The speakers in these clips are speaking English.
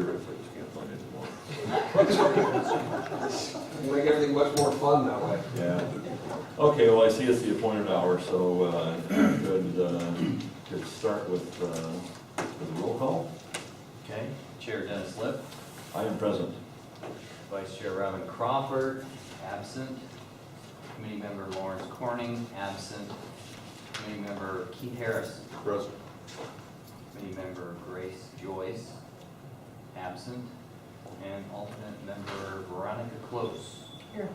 here if I just can't find it anymore. Make everything much more fun that way. Yeah. Okay, well, I see it's the appointed hour, so could start with the roll call. Okay, Chair Dennis Lip, I am present. Vice Chair Robin Crawford, absent. Committee Member Lawrence Corning, absent. Committee Member Keith Harris. Present. Committee Member Grace Joyce, absent. And alternate member Veronica Close. Here.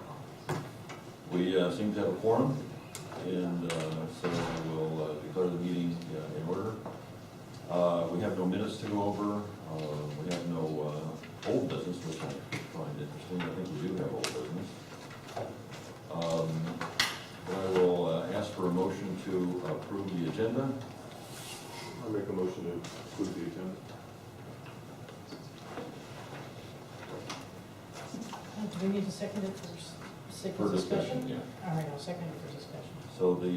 We seem to have a quorum, and so we'll declare the meeting in order. We have no minutes to go over. We have no old business, which I find interesting. I think we do have old business. I will ask for a motion to approve the agenda. I'll make a motion to approve the agenda. Do we need to second it for sake For of discussion, discussion? yeah. All right, I'll second it for discussion. So the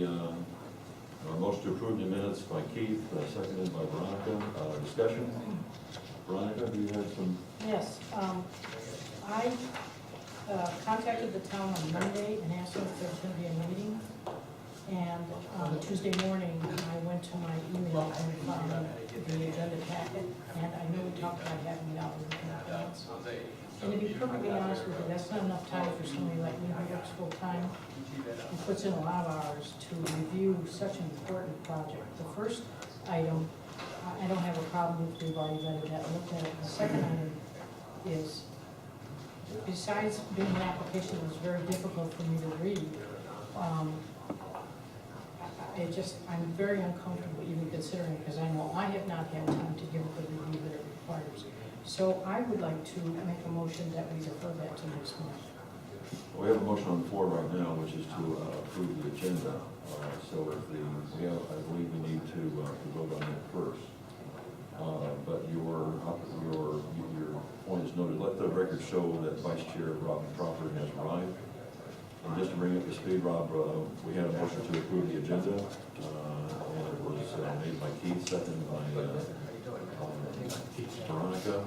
motion to approve the minutes by Keith, seconded by Veronica. Discussion? Veronica, do you have some? Yes, I contacted the town on Monday and asked them if there was going to be a meeting. And Tuesday morning, I went to my email and found the agenda packet, and I knew we talked about having it out in advance. And to be perfectly honest with you, that's not enough time for somebody like me who works full-time and puts in a lot of hours to review such an important project. The first item, I don't have a problem with, we've already vetted that and looked at it. The second item is, besides being an application that was very difficult for me to read, I'm very uncomfortable even considering, because I know I have not had time to give it the review that it requires. So I would like to make a motion that we defer that to next month. We have a motion on the floor right now, which is to approve the agenda. So if I believe we need to vote on that first. But your point is noted. Let the record show that Vice Chair Robin Crawford has arrived. And just to bring up the speed, Rob, we had a motion to approve the agenda, and it was made by Keith, seconded by Veronica.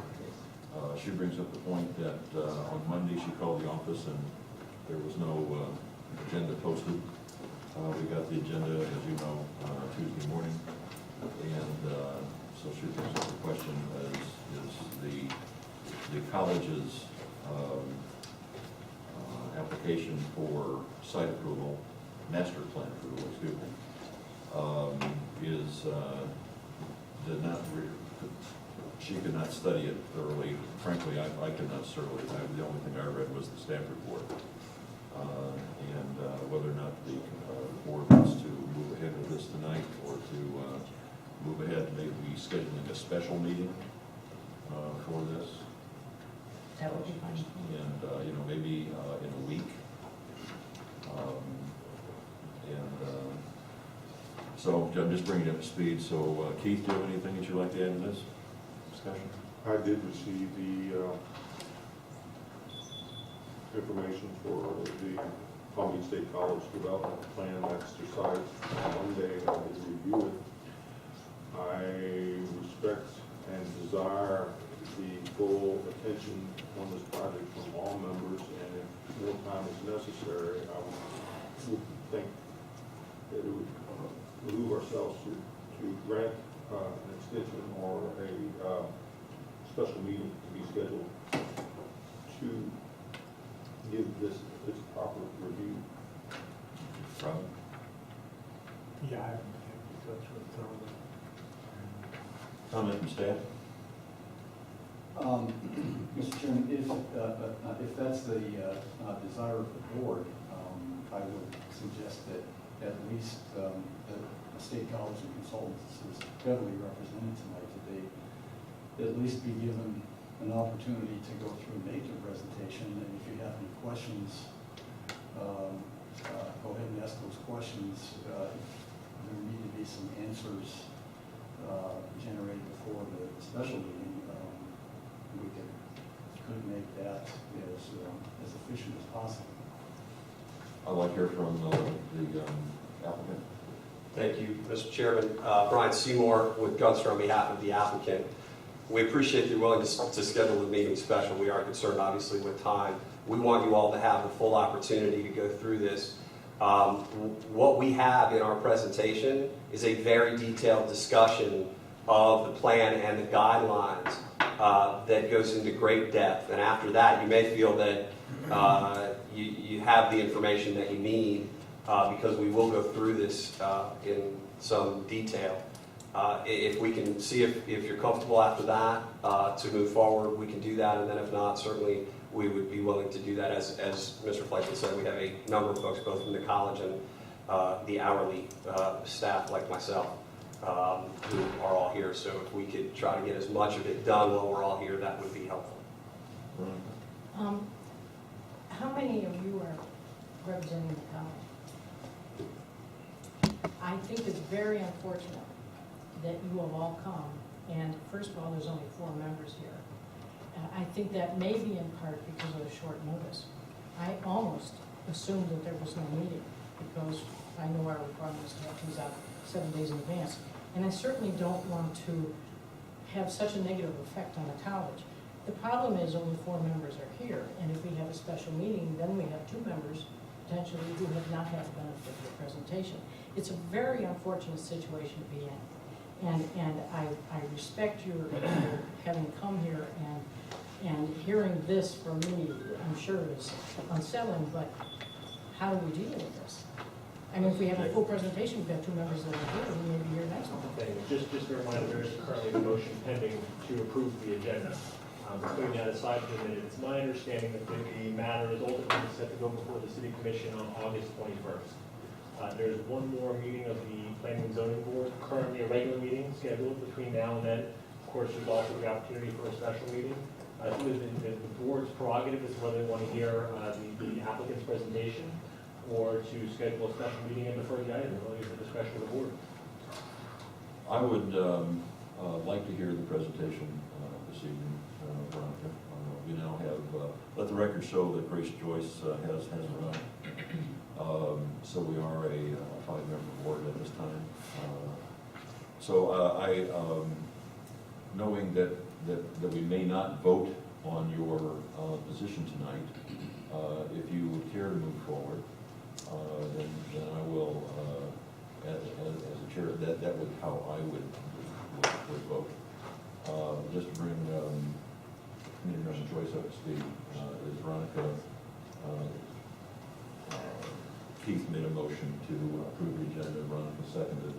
She brings up the point that on Monday she called the office and there was no agenda posted. We got the agenda, as you know, Tuesday morning, and so she brings up the question: is the college's application for site approval, master plan approval, excuse me, she could not study it thoroughly. Frankly, I could not thoroughly. The only thing I read was the staff report. And whether or not the board wants to move ahead with this tonight or to move ahead, maybe scheduling a special meeting for this. That would be fine. And, maybe in a week. So I'm just bringing it up to speed. So Keith, do you have anything that you'd like to add to this discussion? I did receive the information for the Palm Beach State College Development Plan exercise on Monday. I did review it. I respect and desire the full attention on this project from all members, and if more time is necessary, I would think that it would remove ourselves to grant an extension or a special meeting to be scheduled to give this its proper review. Robin? Yeah, I haven't been able to go through it thoroughly. Comment from staff? Mr. Chairman, if that's the desire of the board, I would suggest that at least the State College of Consultants is federally represented tonight today, at least be given an opportunity to go through and make a presentation. And if you have any questions, go ahead and ask those questions. There need to be some answers generated before the special meeting. We could make that as efficient as possible. I'd like to hear from the applicant. Thank you, Mr. Chairman. Brian Seymour with Gunster on behalf of the applicant. We appreciate your willingness to schedule the meeting special. We are concerned, obviously, with time. We want you all to have the full opportunity to go through this. What we have in our presentation is a very detailed discussion of the plan and the guidelines that goes into great depth. And after that, you may feel that you have the information that you need because we will go through this in some detail. If we can see if you're comfortable after that to move forward, we can do that. And then if not, certainly we would be willing to do that. As Mr. Fleischman said, we have a number of folks, both from the college and the hourly staff like myself, who are all here. So if we could try to get as much of it done while we're all here, that would be helpful. How many of you are representing the college? I think it's very unfortunate that you have all come, and first of all, there's only 4 members here. I think that may be in part because of the short notice. I almost assumed that there was no meeting because I know our requirement is to have things out 7 days in advance. And I certainly don't want to have such a negative effect on the college. The problem is only 4 members are here, and if we have a special meeting, then we have 2 members potentially who have not had the benefit of the presentation. It's a very unfortunate situation to be in. And I respect your having come here and hearing this from me, I'm sure is unsettling, but how do we deal with this? I mean, if we have a full presentation, we've got 2 members that are here, we may be here next month. Okay, just a reminder, there is currently a motion pending to approve the agenda. Putting that aside for a minute, it's my understanding that the matter is ultimately set to go before the City Commission on August 21st. There's one more meeting of the Planning and Zoning Board, currently a regular meeting scheduled between now and then. Of course, there's also the opportunity for a special meeting. The board's prerogative is whether they want to hear the applicant's presentation or to schedule a special meeting and defer the item, really at the discretion of the board. I would like to hear the presentation this evening, Veronica. We now have, let the record show that Grace Joyce has run. So we are a 5-member board at this time. Knowing that we may not vote on your position tonight, if you would care to move forward, then I will, as a chair, that would how I would vote. Just to bring Committee Member Joyce up to speed, is Veronica. Keith made a motion to approve the agenda, Veronica seconded.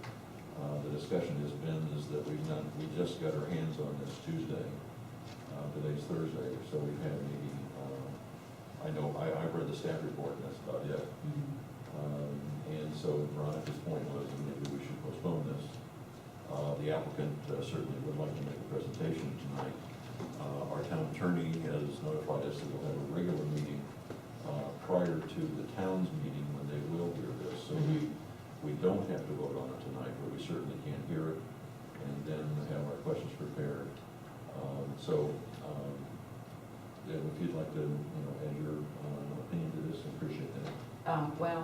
The discussion has been that we just got our hands on this Tuesday. Today's Thursday, so we've had maybe, I know I've read the staff report and that's about it. And so Veronica's point was maybe we should postpone this. The applicant certainly would like to make a presentation tonight. Our town attorney has notified us that we'll have a regular meeting prior to the town's meeting when they will hear this. So we don't have to vote on it tonight, but we certainly can hear it and then have our questions prepared. If you'd like to, add your opinion to this, I appreciate that. Well,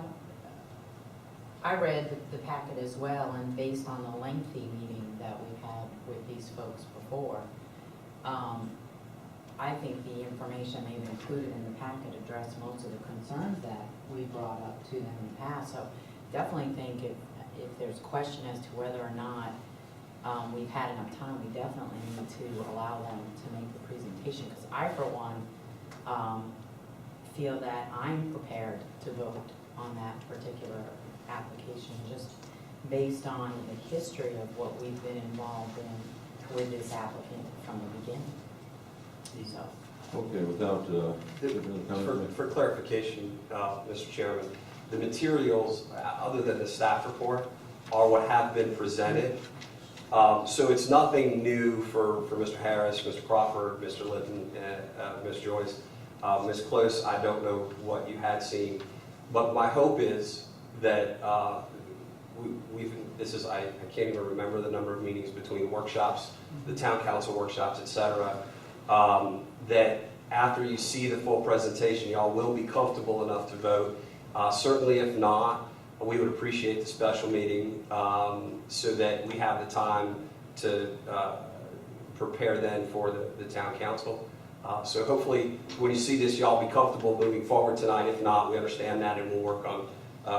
I read the packet as well, and based on the lengthy meeting that we've had with these folks before, I think the information they've included in the packet addressed most of the concerns that we brought up to them in the past. So definitely think if there's question as to whether or not we've had enough time, we definitely need to allow them to make the presentation. Because I, for one, feel that I'm prepared to vote on that particular application, just based on the history of what we've been involved in with this applicant from the beginning. So. Okay, without, For clarification, Mr. Chairman, the materials, other than the staff report, are what have been presented. So it's nothing new for Mr. Harris, Mr. Crawford, Mr. Litton, Ms. Joyce. Ms. Close, I don't know what you had seen, but my hope is that I can't even remember the number of meetings between workshops, the town council workshops, et cetera, that after you see the full presentation, y'all will be comfortable enough to vote. Certainly if not, we would appreciate the special meeting so that we have the time to prepare then for the town council. So hopefully, when you see this, y'all be comfortable moving forward tonight. If not, we understand that, and we'll work on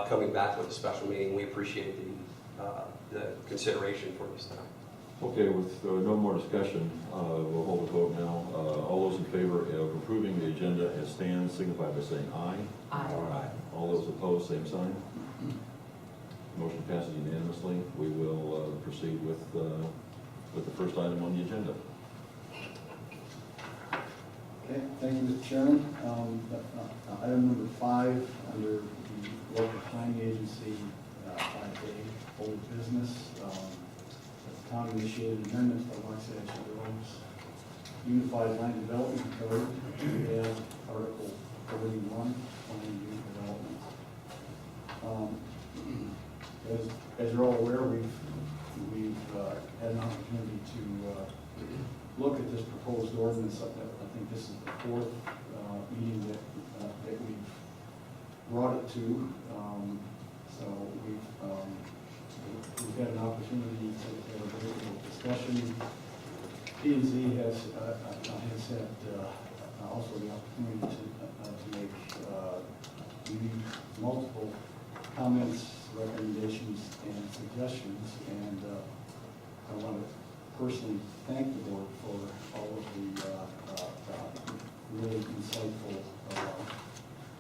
coming back with a special meeting. We appreciate the consideration for this tonight. Okay, with no more discussion, we'll hold a vote now. All those in favor of approving the agenda as stands signify by saying aye. Aye. All those opposed, same sign. Motion passes unanimously. We will proceed with the first item on the agenda. Okay, thank you, Mr. Chairman. Item number 5, under the local planning agency, 5A, old business. The town initiated amendments by Waxahachie Groves Unified Land Development Code to add Article 41, planning unit development. As you're all aware, we've had an opportunity to look at this proposed ordinance. I think this is the 4th meeting that we've brought it to. So we've had an opportunity to have a very little discussion. P&Z has had also the opportunity to make multiple comments, recommendations, and suggestions, and I want to personally thank the board for all of the really insightful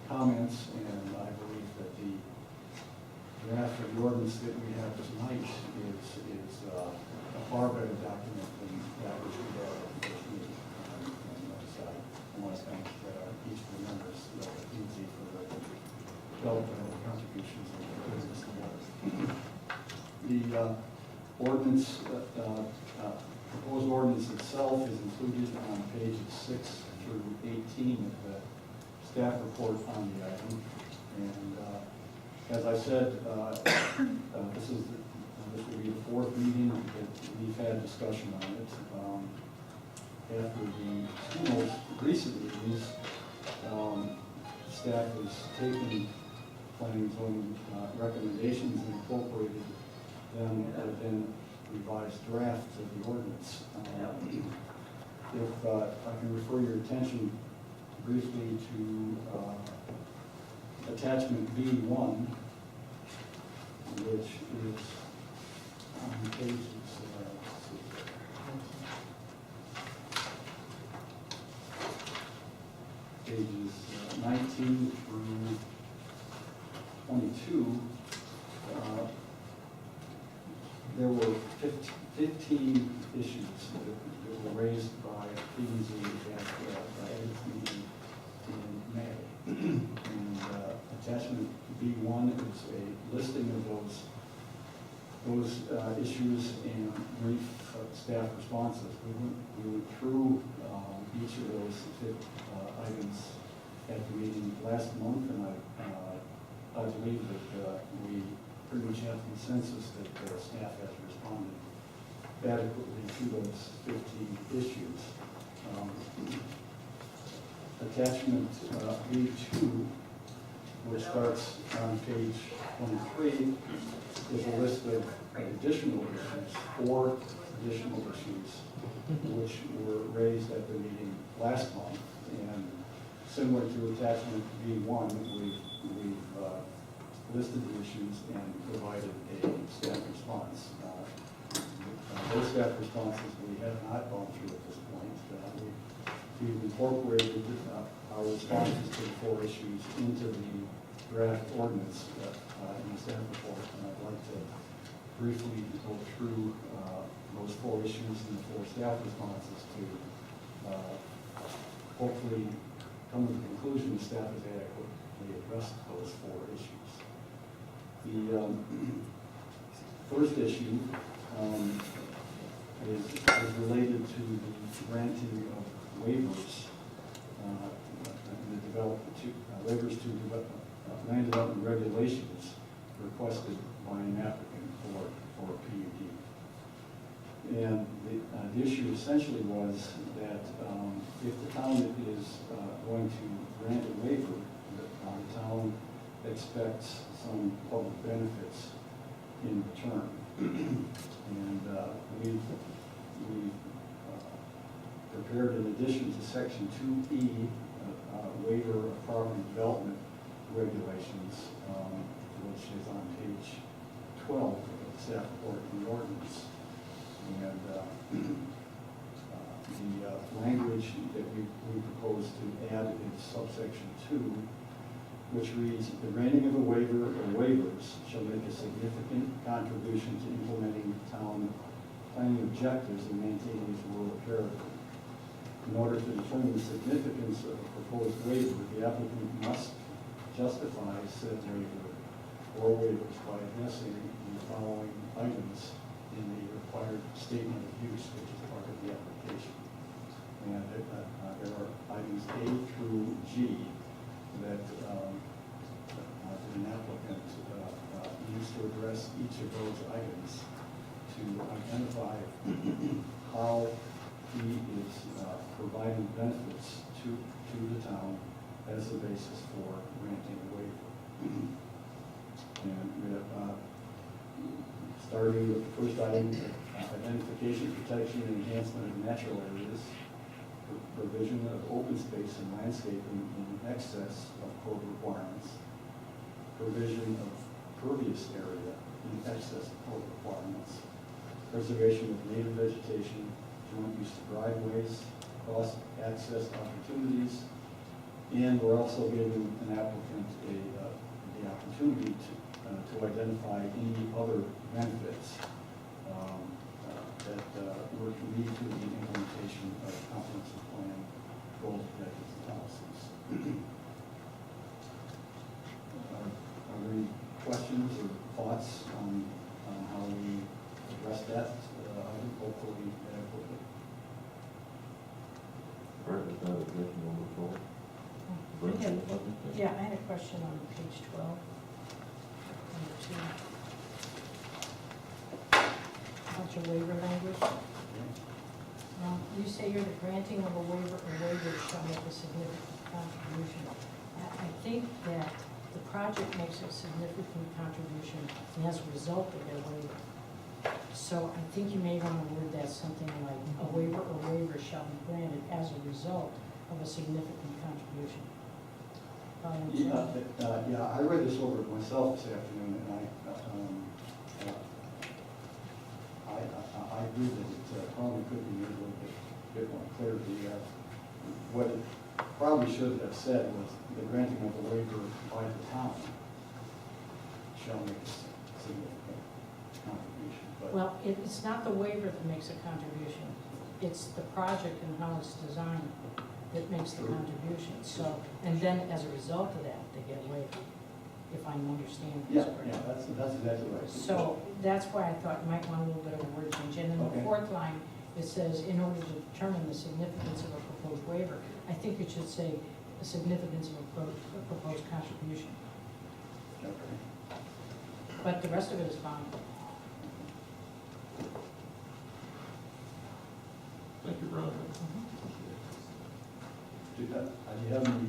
comments, and I believe that the draft of the ordinance that we have tonight is a far better document than that which we had at the first meeting. And so I want to thank each of the members of the PZ for the development of the contributions of the business together. The ordinance, proposed ordinance itself is included on pages 6 through 18 of the staff report on the item. And as I said, this will be the 4th meeting that we've had discussion on it. After the 2 most recent meetings, staff has taken planning and zoning recommendations and incorporated them within revised draft of the ordinance. If I can refer your attention briefly to attachment B1, which is on pages, pages 19 through 22. There were 15 issues that were raised by P&Z at its meeting in May. And attachment B1 is a listing of those issues and brief staff responses. We went through each of those items at the meeting last month, and I believe that we pretty much have consensus that staff has responded adequately to those 15 issues. Attachment B2, which starts on page 23, is a list of additional issues, 4 additional issues, which were raised at the meeting last month. And similar to attachment B1, we've listed the issues and provided a staff response. Those staff responses we have not gone through at this point. We've incorporated our responses to the 4 issues into the draft ordinance in the staff report, and I'd like to briefly go through those 4 issues and the 4 staff responses to hopefully come to the conclusion the staff has adequately addressed those 4 issues. The first issue is related to the granting of waivers, waivers to land development regulations requested by an applicant for a PUD. And the issue essentially was that if the town is going to grant a waiver, the town expects some public benefits in return. And we've prepared in addition to section 2E, waiver of property development regulations, which is on page 12 of the staff report in the ordinance. And the language that we propose to add is subsection 2, which reads, the granting of a waiver or waivers shall make a significant contribution to implementing town planning objectives and maintaining its rural character. In order to determine the significance of a proposed waiver, the applicant must justify said waiver or waivers by addressing the following items in the required statement of use, which is part of the application. And there are items A through G that an applicant needs to address each of those items to identify how he is providing benefits to the town as a basis for granting a waiver. And we have, starting with the first item, identification, protection, and enhancement of natural areas, provision of open space and landscaping in excess of code requirements, provision of pervious area in excess of code requirements, preservation of native vegetation, joint use of driveways, cross-access opportunities, and we're also giving an applicant the opportunity to identify any other benefits that would lead to the implementation of comprehensive plan goals, objectives, and policies. Are there any questions or thoughts on how we address that item, hopefully adequately? All right, with that, objection, we'll move forward. Yeah, I had a question on page 12. Number 2. Bunch of waiver language. You say you're the granting of a waiver or waivers shall make a significant contribution. I think that the project makes a significant contribution and as a result of their waiver. So I think you may want to word that something like a waiver or waiver shall be granted as a result of a significant contribution. Yeah, I read this over myself this afternoon, and I agree that it probably could be made a little bit more clear. What it probably should have said was the granting of a waiver by the town shall make a significant contribution. But Well, it's not the waiver that makes a contribution. It's the project and how it's designed that makes the contribution. So, and then as a result of that, they get waived, if I'm understanding this correctly. that's exactly right. So that's why I thought you might want a little bit of a word change. And in the Okay. fourth line, it says, in order to determine the significance of a proposed waiver, I think it should say the significance of a proposed contribution. Okay. But the rest of it is fine. Thank you, Ron. Do you have any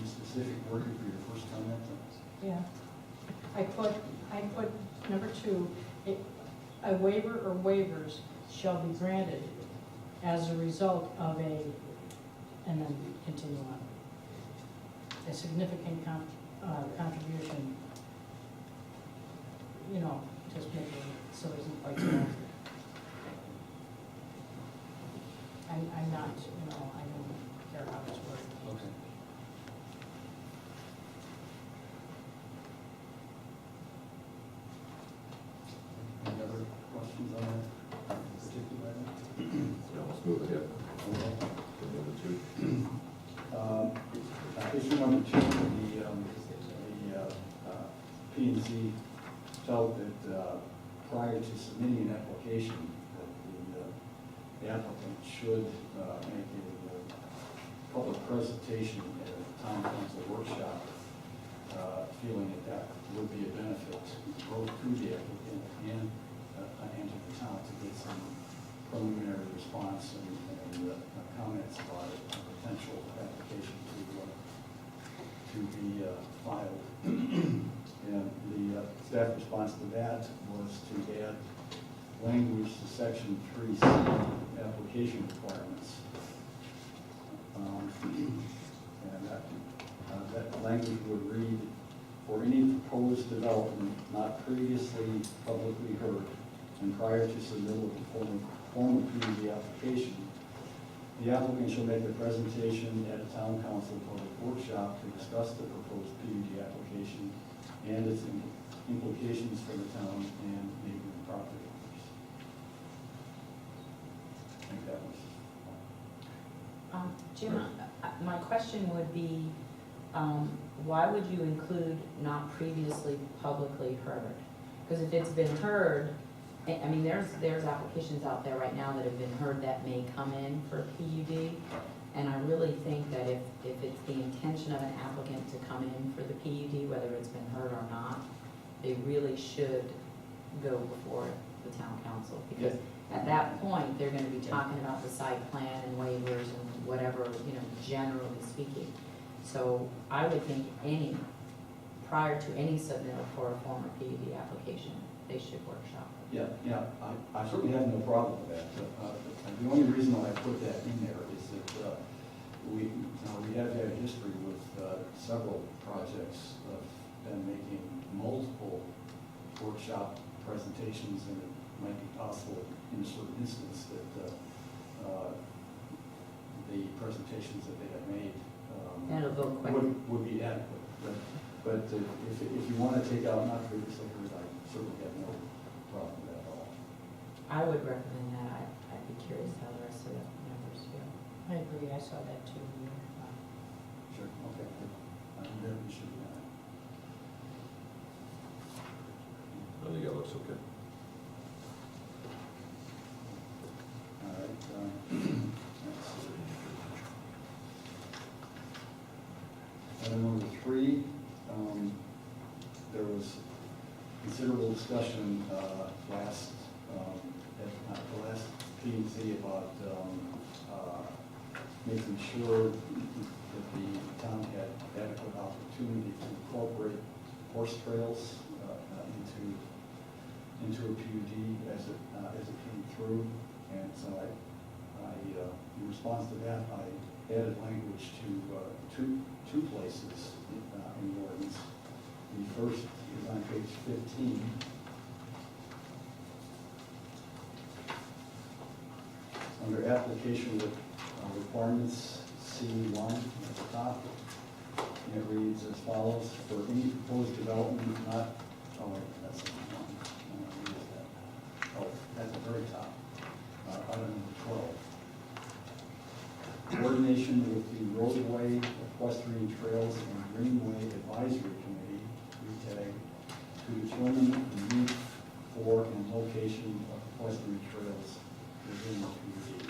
specific wording for your first comment? Yeah. I put number 2, a waiver or waivers shall be granted as a result of and then continue on. A significant contribution, just make it so it isn't quite so. I'm not, I don't care how it's worded. Okay. Any other questions on that particular item? Yeah, let's move ahead. Okay. To number 2. Issue number 2, the P&Z felt that prior to submitting an application, that the applicant should make a public presentation at a town council workshop, feeling that would be a benefit both to the applicant and to the town to get some preliminary response and comments about a potential application to be filed. And the staff response to that was to add language to section 3C, application requirements, And that language would read, for any proposed development not previously publicly heard and prior to submittal of the formal PUD application, the applicant shall make a presentation at a town council public workshop to discuss the proposed PUD application and its implications for the town and neighboring property owners. I think that was. Jim, my question would be, why would you include not previously publicly heard? Because if it's been heard, I mean, there's applications out there right now that have been heard that may come in for PUD. And I really think that if it's the intention of an applicant to come in for the PUD, whether it's been heard or not, they really should go before the town council. Because at that point, they're gonna be talking about the site plan and waivers and whatever, generally speaking. So I would think prior to any submittal for a former PUD application, they should workshop. Yeah, I certainly have no problem with that. The only reason why I put that in there is that we have had a history with several projects of them making multiple workshop presentations, and it might be possible in a certain instance that the presentations that they have made That'll go quick. would be adequate. But if you want to take out not previously heard, I certainly have no problem with that at all. I would recommend that. I'd be curious how the rest of the members feel. I agree, I saw that too. Sure, okay. Then we should do that. I think that looks okay. All right. Let's see. Item number 3, there was considerable discussion at the last P&Z about making sure that the town had adequate opportunity to incorporate horse trails into a PUD as it came through. And so in response to that, I added language to two places in the ordinance. The first is on page 15. Under application requirements, C1 at the top, and it reads as follows: for any proposed development not, oh wait, that's the one. Oh, at the very top, item number 12. Coordination with the roadway, equestrian trails, and greenway advisory committee, RETAG, to determine the need for and location of equestrian trails within the PUD.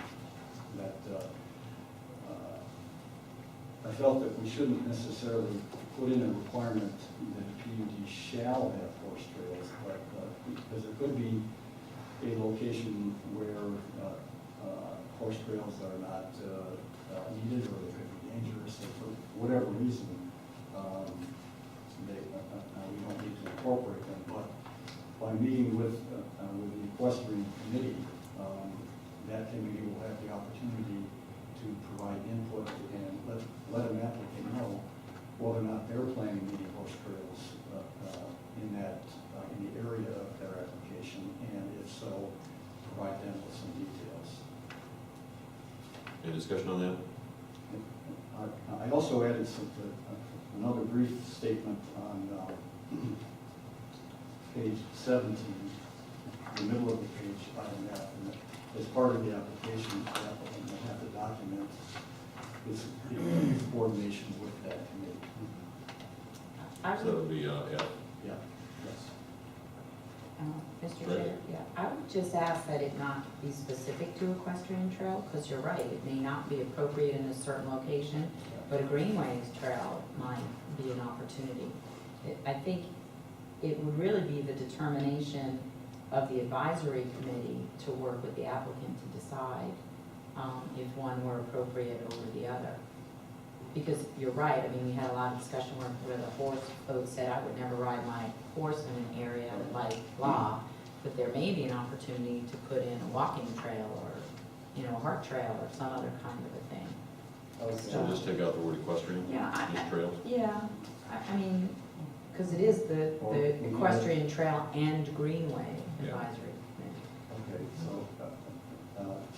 That I felt that we shouldn't necessarily put in a requirement that a PUD shall have horse trails, but because it could be a location where horse trails are not needed, or they could be dangerous, or for whatever reason, we don't need to incorporate them. But by meeting with the equestrian committee, that committee will have the opportunity to provide input and let an applicant know whether or not they're planning any horse trails in the area of their application, and if so, provide them with some details. Any discussion on that? I also added another brief statement on page 17, the middle of the page, item F, and as part of the application, the applicant will have to document its coordination with that committee. I So that would, would be, yeah. Yeah, yes. Mr. Right. Chair, I would just ask that it not be specific to equestrian trail, because you're right, it may not be appropriate in a certain location, but a greenways trail might be an opportunity. I think it would really be the determination of the advisory committee to work with the applicant to decide if one were appropriate over the other. Because you're right, I mean, we had a lot of discussion where the horse folks said, I would never ride my horse in an area like blah, but there may be an opportunity to put in a walking trail or, a hart trail or some other kind of a thing. So just take out the word equestrian, Yeah, just trails? Yeah, I mean, because it is the equestrian trail and greenway Yeah. advisory. Okay, so,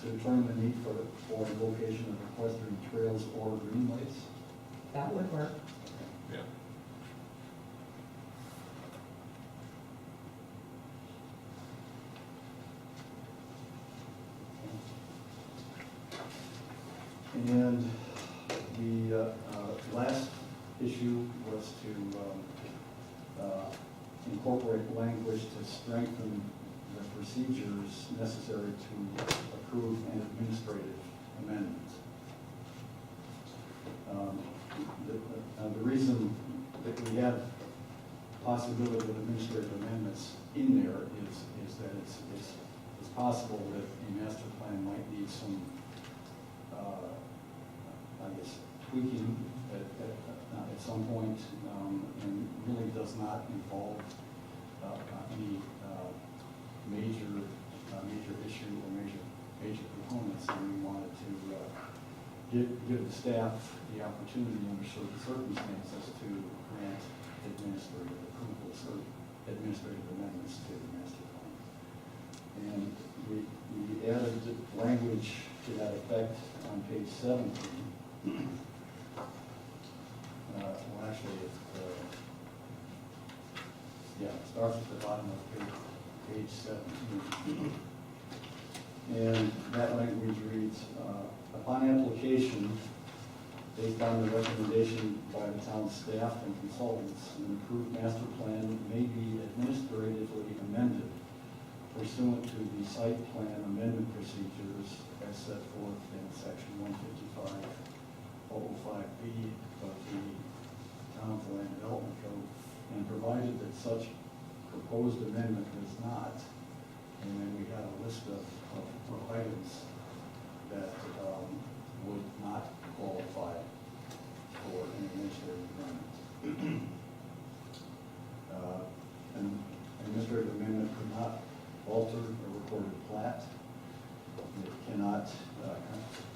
to determine the need for the location of equestrian trails or greenways? That would work. Yeah. And the last issue was to incorporate language to strengthen the procedures necessary to approve an administrative amendment. The reason that we have possibility of administrative amendments in there is that it's possible that the master plan might need some I guess, tweaking at some point, and really does not involve any major issue or major components. And we wanted to give the staff the opportunity under certain circumstances to grant administrative approval, certain administrative amendments to the master plan. And we added language to that effect on page 17. Well, actually, it starts at the bottom of page 17. And that language reads, upon application, based on the recommendation by the town staff and consultants, an approved master plan may be administratively amended pursuant to the site plan amendment procedures as set forth in section 155.005B of the Town Land Development Code, and provided that such proposed amendment does not. And then we had a list of items that would not qualify for an administrative amendment. An administrative amendment could not alter a recorded plat. It cannot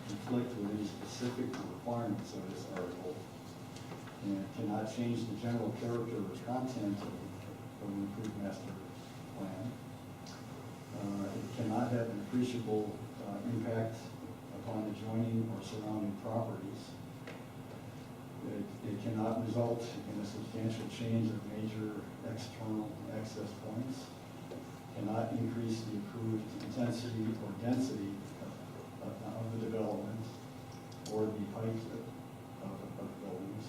conflict with any specific requirements of this article, and it cannot change the general character or content of an approved master plan. It cannot have an appreciable impact upon adjoining or surrounding properties. It cannot result in a substantial change of major external access points. Cannot increase the approved intensity or density of the development or the height of buildings.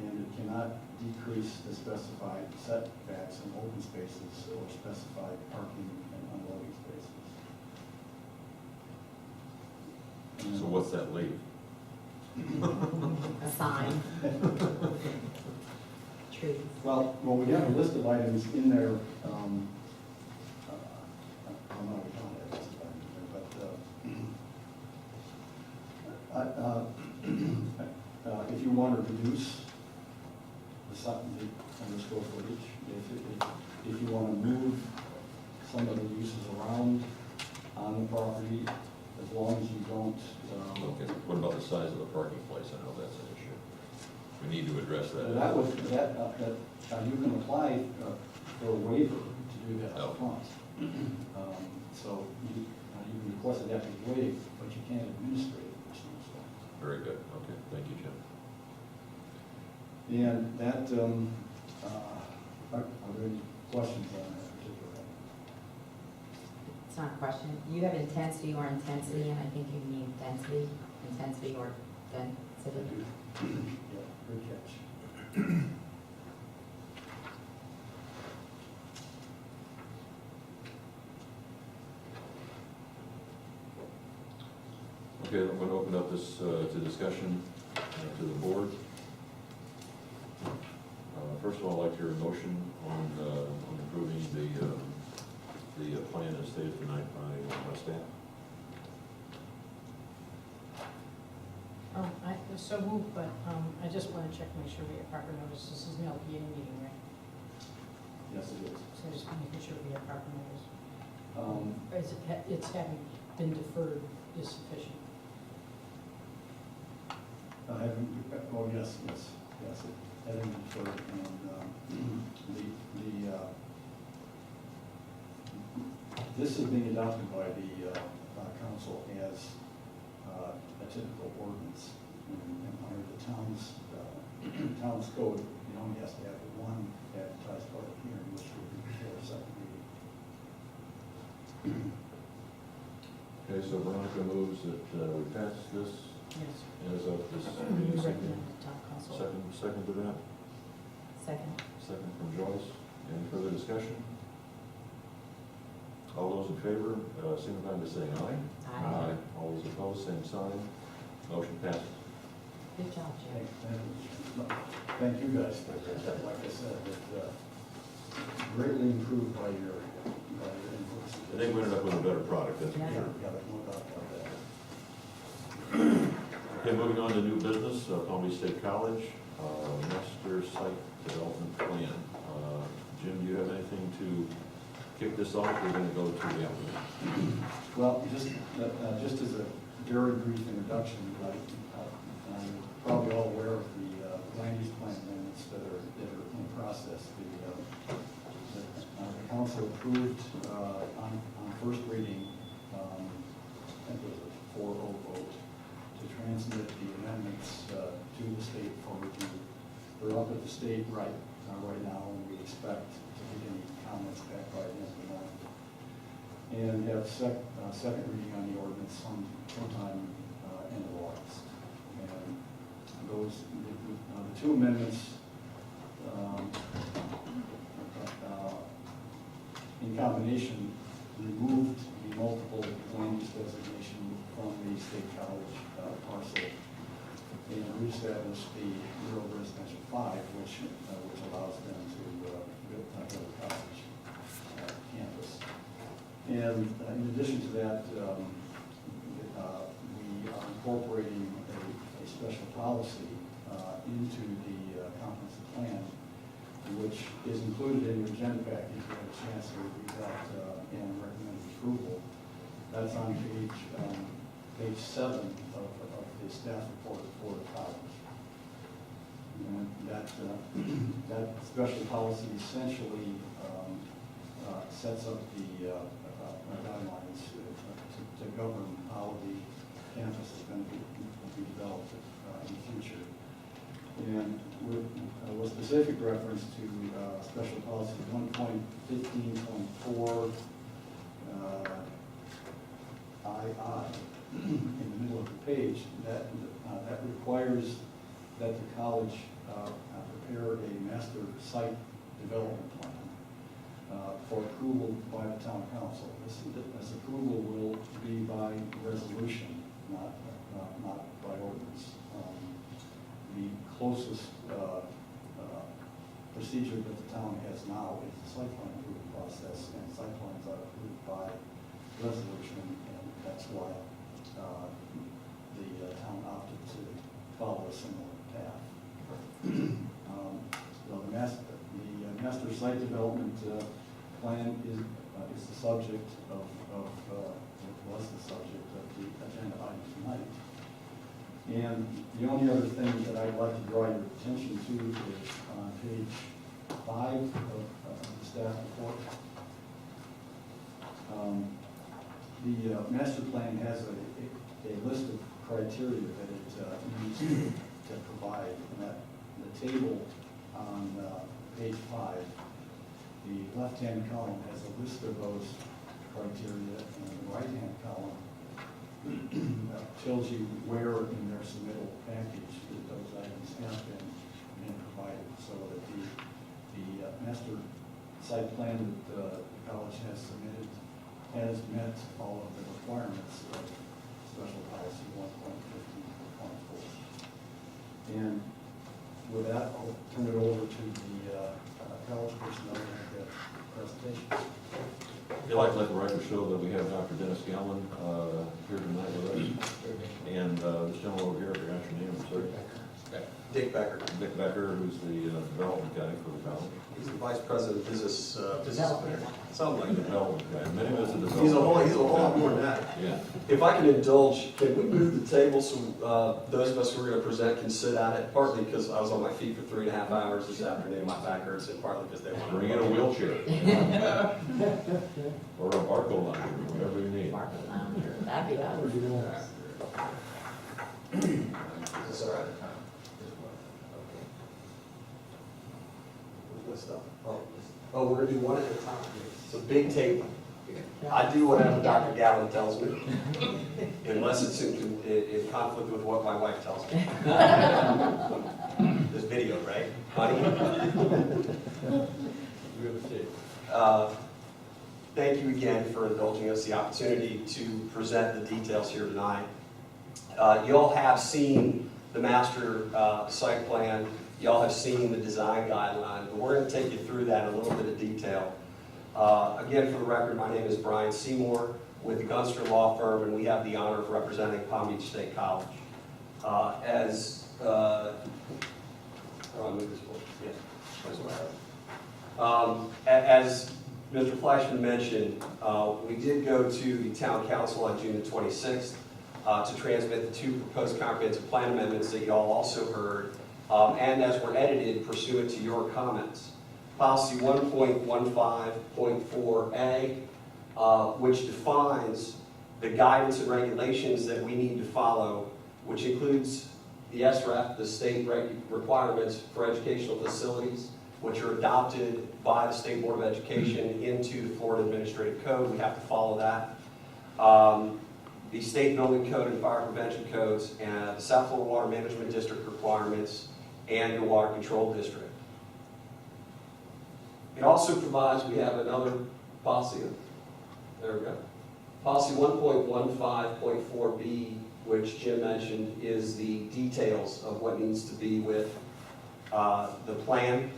And it cannot decrease the specified setbacks in open spaces or specified parking and unloading spaces. So what's that leave? A sign. Trees. Well, we have a list of items in there. I don't know, we don't have a list of items there, but if you want to reduce the square footage, if you want to move some of the uses around on the property, as long as you don't. Okay, what about the size of the parking place? I know that's an issue. We need to address that. You can apply for a waiver to do that Oh. up front. So you can request that be waived, but you can't administrate it for some stuff. Very good, okay, thank you, Jim. And that, are there any questions on that particular item? It's not a question. You have intensity or intensity, and I think you mean intensity or density. Yeah, good catch. Okay, I'm going to open up this to discussion to the board. First of all, I'd like to hear a motion on approving the plan as stated tonight by staff. I so moved, but I just want to check, make sure we have proper notice. This is an LPA meeting, right? Yes, it is. So just making sure we have proper notice. Um, Or is it's having been deferred is sufficient? Oh, yes, it had been deferred, and this is being adopted by the council as a typical ordinance. And under the town's code, you only has to have one advertised public hearing, which would be before a second reading. Okay, so Veronica moves that we pass this Yes. as of this You meeting. recommend the town council. Second to that? Second. Second from Joyce. Any further discussion? All those in favor, signify by saying aye. Aye. All those opposed, same sign. Motion passes. Good job, Jay. Thank you guys for that. Like I said, it greatly improved by your inputs. I think we ended up with a better product, that's for Yeah. sure. Yeah, there's no doubt about that. Okay, moving on to new business, Palm Beach State College, master site development plan. Jim, do you have anything to kick this off? We're going to go to the applicant. Well, just as a very brief introduction, I'm probably all aware of the land use plan amendments that are in process. The council approved on first reading, I think it was a 4-0 vote, to transmit the amendments to the state for review. They're up at the state right now, and we expect to get any comments back by the end of the month. And have second reading on the ordinance sometime end of August. And the two amendments in combination removed the multiple land use designation from the state college parcel and reestablished the rural residential 5, which allows them to build a college campus. And in addition to that, we are incorporating a special policy into the comprehensive plan, which is included in your agenda package. If you have a chance to review that and recommend approval. That's on page 7 of the staff report for the college. And that special policy essentially sets up the guidelines to govern how the campus is going to be developed in the future. And with specific reference to special policy 1.15.4 II, in the middle of the page, that requires that the college prepare a master site development plan for approval by the town council. This approval will be by resolution, not by ordinance. The closest procedure that the town has now is the site plan approval process, and site plans are approved by resolution, and that's why the town opted to follow a similar path. Well, the master site development plan is the subject of was the subject of the agenda item tonight. And the only other thing that I'd like to draw your attention to is on page 5 of the staff report. The master plan has a list of criteria that it needs to provide. And that the table on page 5, the left-hand column has a list of those criteria, and the right-hand column tells you where in their submittal package that those items have been provided, so that the master site plan that the college has submitted has met all of the requirements of special policy 1.15.4. And with that, I'll turn it over to the college personnel to make that presentation. I'd like to let the record show that we have Dr. Dennis Gallon here tonight with us. And this gentleman over here, I forgot your name, I'm sorry. Dick Becker. Dick Becker, who's the development guy. for the college? He's the vice president of business, something like that. Development, okay. Many of us are development. He's a whole lot more than that. Yeah. If I can indulge, can we move the table so those of us who are going to present can sit at it? Partly because I was on my feet for 3.5 hours this afternoon, my back hurts, and partly because they want to. Bring in a wheelchair. Or a barcode lounger, whatever you need. Market lounger, that'd be us. Is this all right? Where's my stuff? Oh, we're gonna do one at a time. It's a big table. I do whatever Dr. Galvin tells me, unless it's in conflict with what my wife tells me. This video, right? Honey? Thank you again for indulging us the opportunity to present the details here tonight. You all have seen the master site plan. You all have seen the design guidelines, but we're going to take you through that in a little bit of detail. Again, for the record, my name is Brian Seymour with the Gunster Law Firm, and we have the honor of representing Palm Beach State College. As Mr. Fleischman mentioned, we did go to the Town Council on June the 26th to transmit the 2 proposed comprehensive plan amendments that you all also heard, and as were edited pursuant to your comments. Policy 1.15.4A, which defines the guidance and regulations that we need to follow, which includes the SREF, the state requirements for educational facilities, which are adopted by the State Board of Education into the Florida Administrative Code. We have to follow that. The State Building Code and Fire Prevention Codes, and the South Florida Water Management District requirements, and your Water Control District. It also provides, we have another policy, there we go. Policy 1.15.4B, which Jim mentioned, is the details of what needs to be with the plan,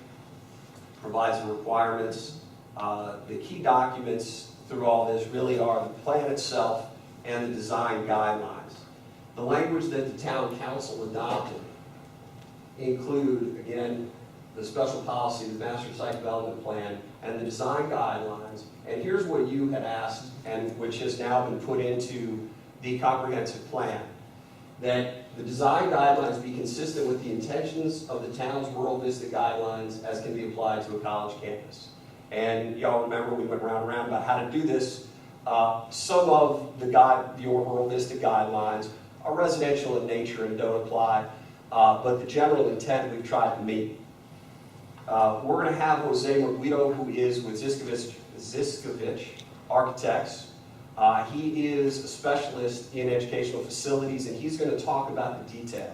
provides the requirements. The key documents through all this really are the plan itself and the design guidelines. The language that the town council adopted include, again, the special policy, the master site development plan, and the design guidelines. And here's what you had asked, and which has now been put into the comprehensive plan, that the design guidelines be consistent with the intentions of the town's rural vista guidelines as can be applied to a college campus. And y'all remember we went round and round about how to do this. Some of your rural vista guidelines are residential in nature and don't apply, but the general intent we've tried to meet. We're going to have Jose Merguido, who is with Ziskovich Architects. He is a specialist in educational facilities, and he's going to talk about the detail.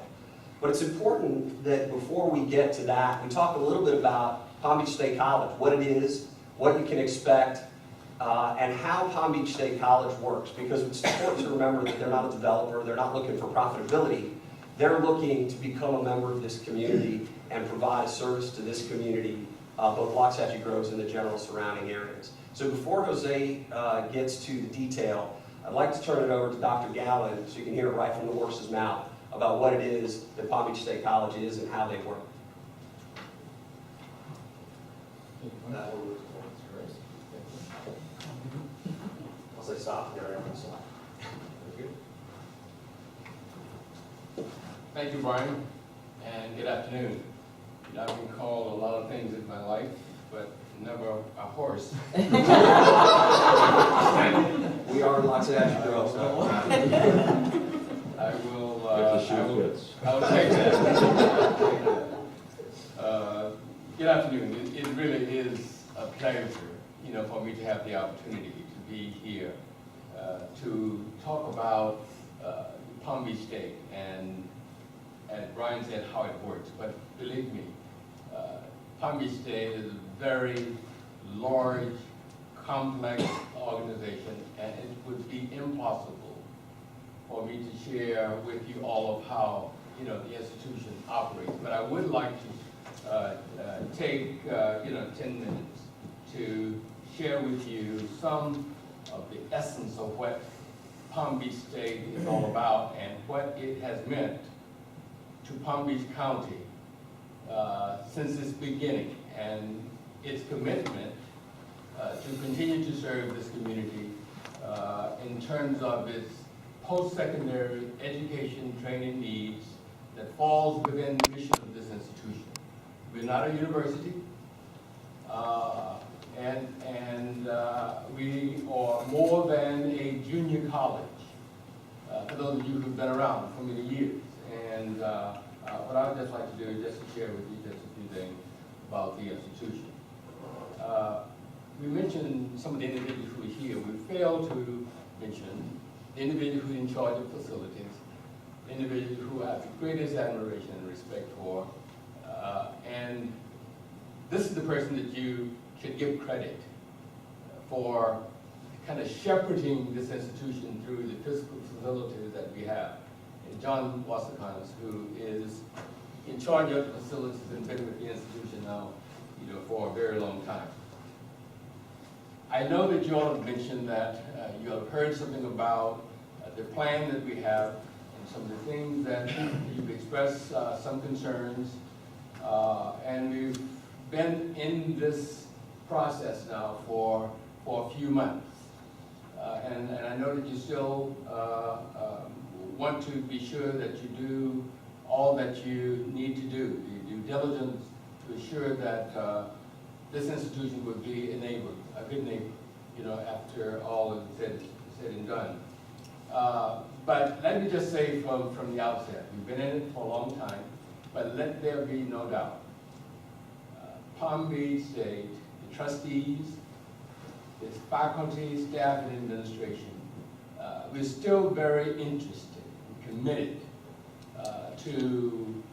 But it's important that before we get to that, we talk a little bit about Palm Beach State College, what it is, what you can expect, and how Palm Beach State College works. Because it's important to remember that they're not a developer, they're not looking for profitability. They're looking to become a member of this community and provide a service to this community, both Waxahachie Groves and the general surrounding areas. So before Jose gets to the detail, I'd like to turn it over to Dr. Galvin so you can hear it right from the horse's mouth about what it is that Palm Beach State College is and how they work. I'll say stop there. Thank you, Brian, and good afternoon. I've been called a lot of things in my life, but never a horse. We are Waxahachie Groves. I will. If the shoe fits. I'll take that. Good afternoon. It really is a pleasure, for me to have the opportunity to be here to talk about Palm Beach State and, as Brian said, how it works. But believe me, Palm Beach State is a very large, complex organization, and it would be impossible for me to share with you all of how the institution operates. But I would like to take 10 minutes to share with you some of the essence of what Palm Beach State is all about and what it has meant to Palm Beach County since its beginning, and its commitment to continue to serve this community in terms of its post-secondary education training needs that falls within the mission of this institution. We're not a university, and we are more than a junior college, for those of you who've been around for many years. And what I would just like to do is just to share with you just a few things about the institution. We mentioned some of the individuals who are here. We failed to mention the individual who's in charge of facilities, the individual who I have the greatest admiration and respect for. And this is the person that you should give credit for kind of shepherding this institution through the physical facilities that we have. And John Wasserkans, who is in charge of the facilities and been with the institution now, for a very long time. I know that you all have mentioned that you have heard something about the plan that we have and some of the things that you've expressed some concerns. And we've been in this process now for a few months. And I know that you still want to be sure that you do all that you need to do, the due diligence to assure that this institution would be a neighbor, a good neighbor, after all is said and done. But let me just say from the outset, we've been in it for a long time, but let there be no doubt. Palm Beach State, the trustees, its faculty, staff, and administration, we're still very interested and committed to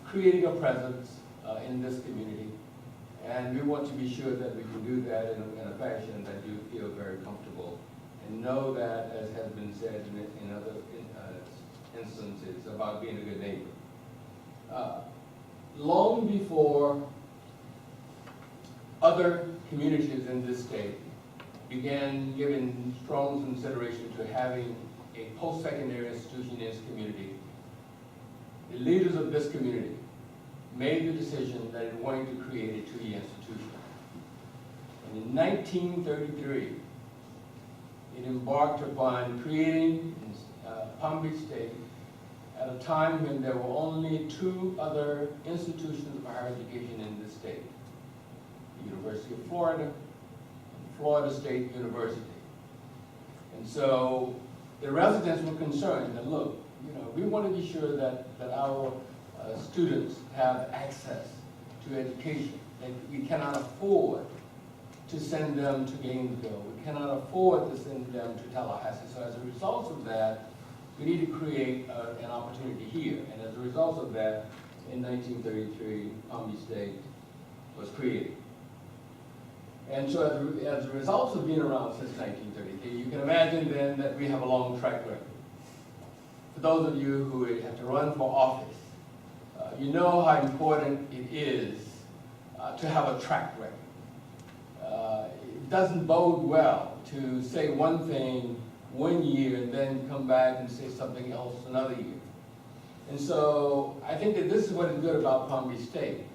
creating a presence in this community. And we want to be sure that we can do that in a fashion that you feel very comfortable and know that, as has been said in other instances, about being a good neighbor. Long before other communities in this state began giving strong consideration to having a post-secondary institution in its community, the leaders of this community made the decision that it wanted to create a two-year institution. And in 1933, it embarked upon creating Palm Beach State at a time when there were only two other institutions of higher education in this state: the University of Florida and Florida State University. And so the residents were concerned that, look, we want to be sure that our students have access to education. And we cannot afford to send them to Gainesville. We cannot afford to send them to Tallahassee. So as a result of that, we need to create an opportunity here. And as a result of that, in 1933, Palm Beach State was created. And so as a result of being around since 1933, you can imagine then that we have a long track record. For those of you who have to run for office, you know how important it is to have a track record. It doesn't bode well to say one thing one year and then come back and say something else another year. And so I think that this is what is good about Palm Beach State,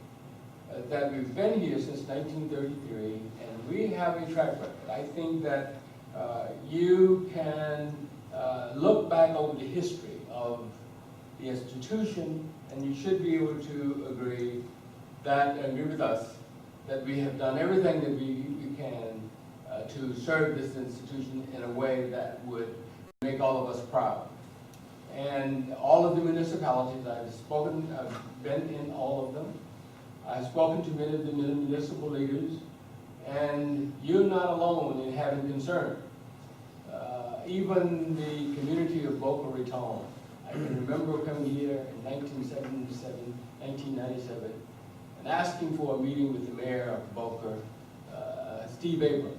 that we've been here since 1933 and we have a track record. I think that you can look back over the history of the institution, and you should be able to agree with us, that we have done everything that we can to serve this institution in a way that would make all of us proud. And all of the municipalities, I've been in all of them. I've spoken to many of the municipal leaders, and you're not alone in having concern. Even the community of Boca Raton, I can remember coming here in 1997, and asking for a meeting with the mayor of Boca, Steve Abrams.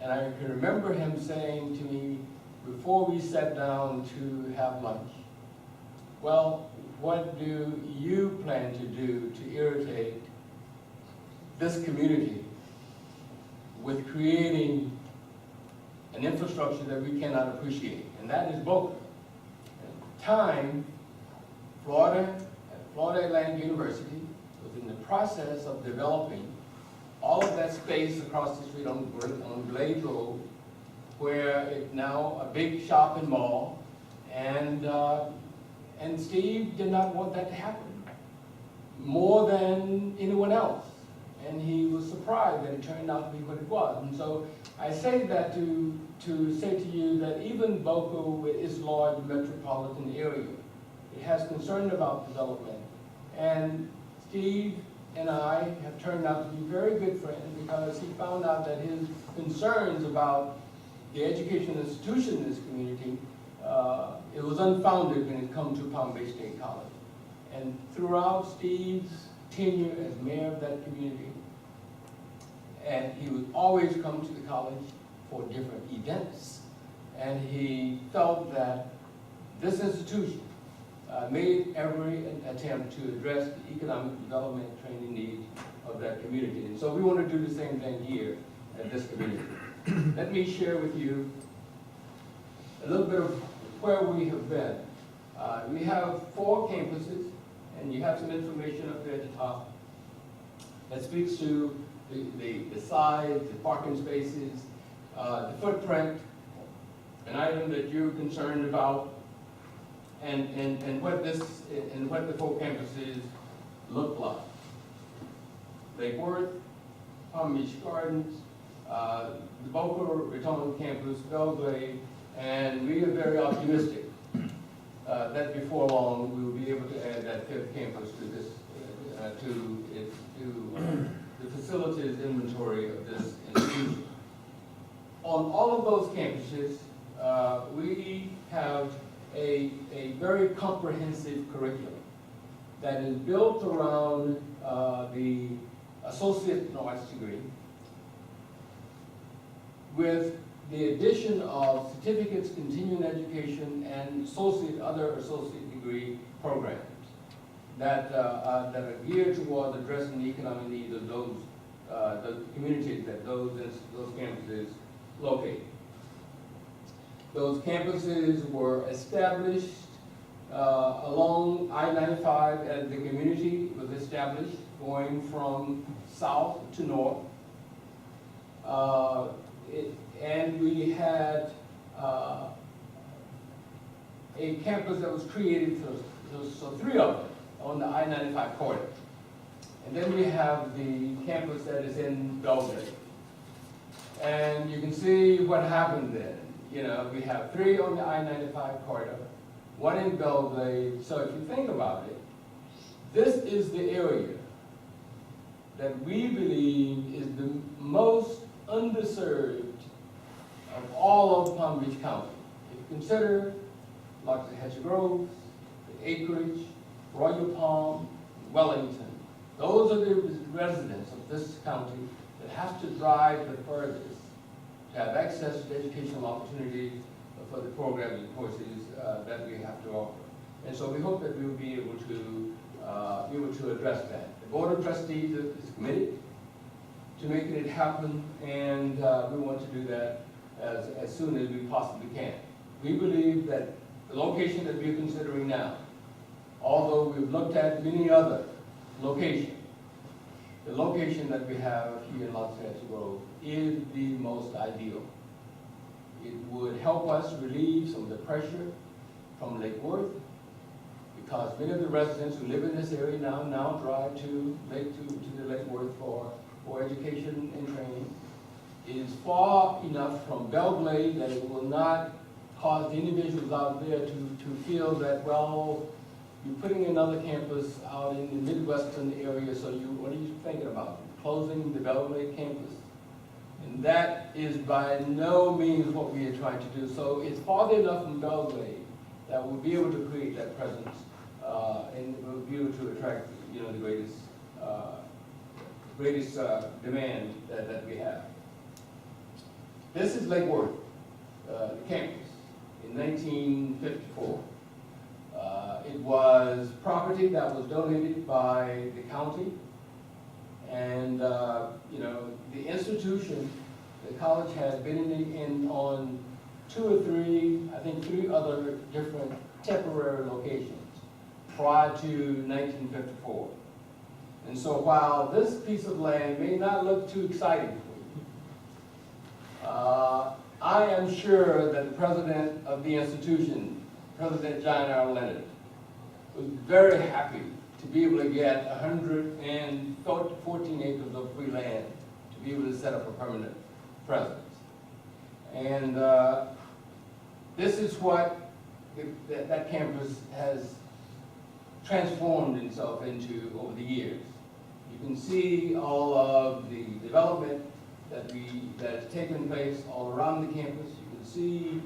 And I can remember him saying to me, before we sat down to have lunch, well, what do you plan to do to irritate this community with creating an infrastructure that we cannot appreciate? And that is Boca. At the time, Florida, Florida Atlantic University was in the process of developing all of that space across the street on Glade Road, where it's now a big shopping mall, and Steve did not want that to happen more than anyone else, and he was surprised that it turned out to be what it was. And so I say that to say to you that even Boca, with its large metropolitan area, it has concern about development, and Steve and I have turned out to be very good friends because he found out that his concerns about the educational institution in this community, it was unfounded when it comes to Palm Bay State College. And throughout Steve's tenure as mayor of that community, and he would always come to the college for different events, and he felt that this institution made every attempt to address the economic development and training needs of that community. And so we want to do the same thing here at this community. Let me share with you a little bit of where we have been. We have 4 campuses, and you have some information up there at the top that speaks to the size, the parking spaces, the footprint, an item that you're concerned about, and what the 4 campuses look like. Lake Worth, Palm Beach Gardens, the Boca Raton campus, Belgrade, and we are very optimistic that before long we will be able to add that 5th campus to this, to the facilities inventory of this institution. On all of those campuses, we have a very comprehensive curriculum that is built around the Associate in Arts degree, with the addition of certificates, continuing education, and other associate degree programs that are geared towards addressing the economic needs of the communities that those campuses locate. Those campuses were established along I-95 as the community was established, going from south to north. And we had a campus that was created for 3 of them on the I-95 corridor. And then we have the campus that is in Belgrade. And you can see what happened then. You know, we have 3 on the I-95 corridor, 1 in Belgrade. So if you think about it, this is the area that we believe is the most underserved of all of Palm Beach County. If you consider Loxahatchee Grove, the Acreage, Royal Palm, Wellington, those are the residents of this county that have to drive the furthest to have access to educational opportunities for the programs and courses that we have to offer. And so we hope that we will be able to address that. The Board of Trustees is committed to making it happen, and we want to do that as soon as we possibly can. We believe that the location that we're considering now, although we've looked at many other locations, the location that we have here in Loxahatchee Grove is the most ideal. It would help us relieve some of the pressure from Lake Worth, because many of the residents who live in this area now drive to the Lake Worth for education and training. It is far enough from Belgrade that it will not cause the individuals out there to feel that, well, you're putting another campus out in the Midwestern area, so what are you thinking about? Closing the Belgrade campus? And that is by no means what we are trying to do. So it's far enough from Belgrade that we'll be able to create that presence, and we'll be able to attract, the greatest demand that we have. This is Lake Worth, the campus, in 1954. It was property that was donated by the county, and the institution, the college has been on 2 or 3, I think 3 other different temporary locations. prior to 1954. And so while this piece of land may not look too exciting for you, I am sure that the president of the institution, President John R. Leonard, was very happy to be able to get 114 acres of free land to be able to set up a permanent presence. And this is what that campus has transformed itself into over the years. You can see all of the development that's taken place all around the campus. You can see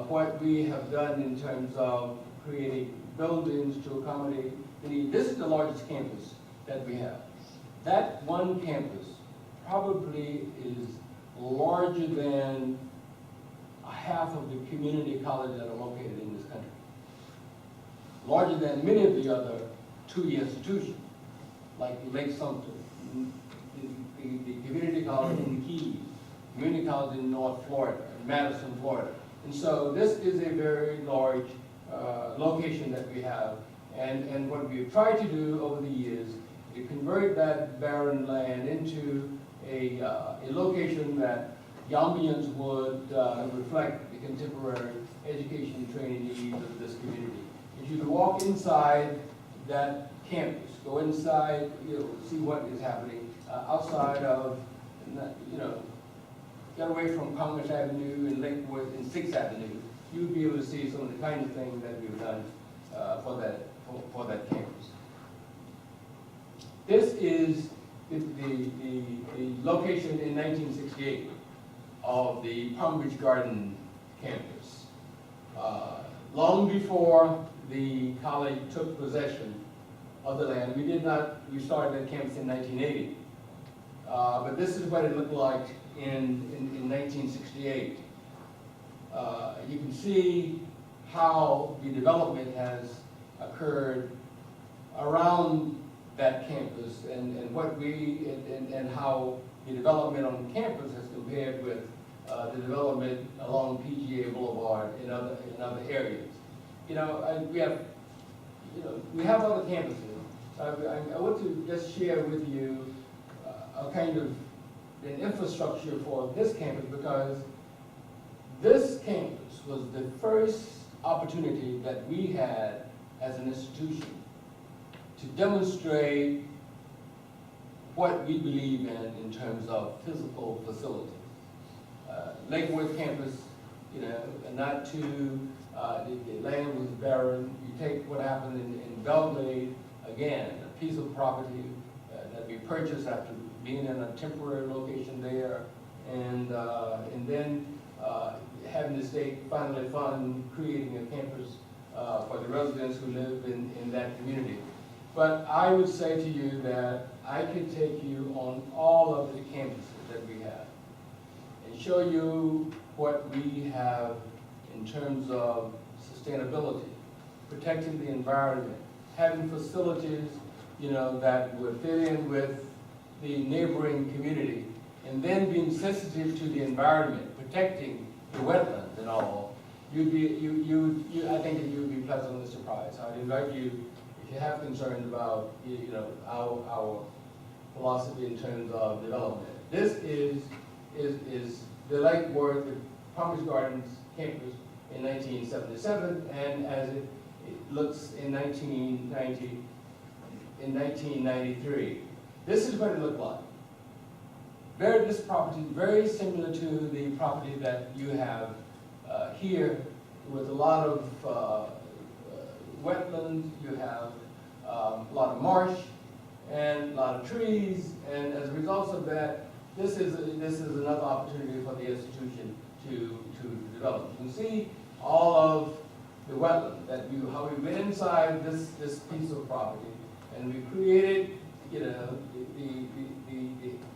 what we have done in terms of creating buildings to accommodate the need. This is the largest campus that we have. That one campus probably is larger than a half of the community colleges that are located in this country. Larger than many of the other two-year institutions, like Lake Sumter, the community college in the Keys, community college in North Florida, Madison, Florida. And so this is a very large location that we have. And what we've tried to do over the years is convert that barren land into a location that Yambians would reflect the contemporary education and training needs of this community. If you could walk inside that campus, go inside, see what is happening outside of, get away from Congress Avenue and Lakewood and 6th Avenue, you'd be able to see some of the kind of things that we've done for that campus. This is the location in 1968 of the Palm Beach Garden campus. Long before the college took possession of the land, we started that campus in 1980. But this is what it looked like in 1968. You can see how the development has occurred around that campus and how the development on campus has compared with the development along PGA Boulevard in other areas. We have other campuses. I want to just share with you a kind of an infrastructure for this campus, because this campus was the first opportunity that we had as an institution to demonstrate what we believe in terms of physical facilities. Lakewood campus, not too, the land was barren. You take what happened in Belgrade, again, a piece of property that we purchased after being in a temporary location there, and then having the state finally fund creating a campus for the residents who live in that community. But I would say to you that I could take you on all of the campuses that we have and show you what we have in terms of sustainability, protecting the environment, having facilities, that would fit in with the neighboring community, and then being sensitive to the environment, protecting the wetlands and all. I think that you would be pleasantly surprised. I'd invite you, if you have concerns about, our philosophy in terms of development. This is the Lakewood, the Palm Beach Gardens campus in 1977, and as it looks in 1993. This is what it looked like. This property is very similar to the property that you have here, with a lot of wetlands. You have a lot of marsh and a lot of trees, and as a result of that, this is another opportunity for the institution to develop. You can see all of the wetland how we went inside this piece of property, and we created, the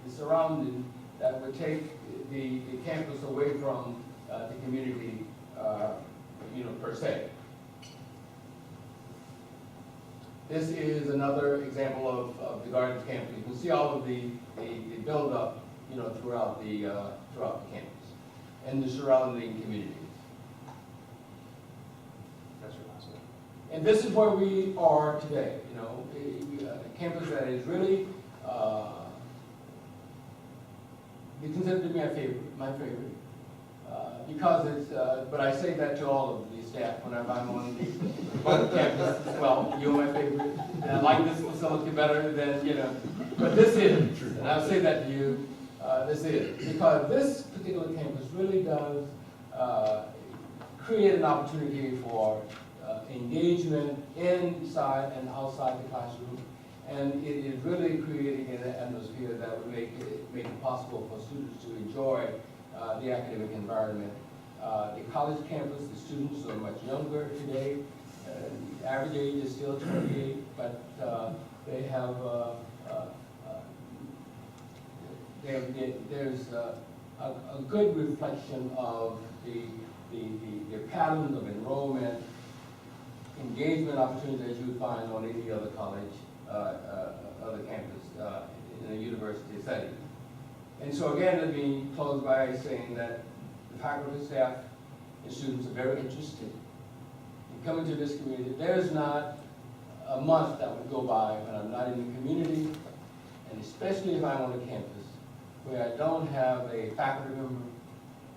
surrounding that would take the campus away from the community, per se. This is another example of the Gardens campus. You can see all of the build-up, throughout the campus and the surrounding communities. That's your last one. And this is where we are today, you know, a campus that is really, be considered to be my favorite. Because it's, but I say that to all of the staff whenever I'm on the campus as well. You're my favorite, and I like this facility better than, you know, but this is, and I'll say that to you, this is. Because this particular campus really does create an opportunity for engagement inside and outside the classroom. And it is really creating an atmosphere that would make it possible for students to enjoy the academic environment. The college campus, the students are much younger today. The average age is still 28, but they have, there's a good reflection of the patterns of enrollment, engagement opportunities that you would find on any other college, other campus in a university setting. And so again, let me close by saying that the faculty, staff, and students are very interested in coming to this community. There's not a month that would go by when I'm not in the community, and especially if I'm on the campus, where I don't have a faculty member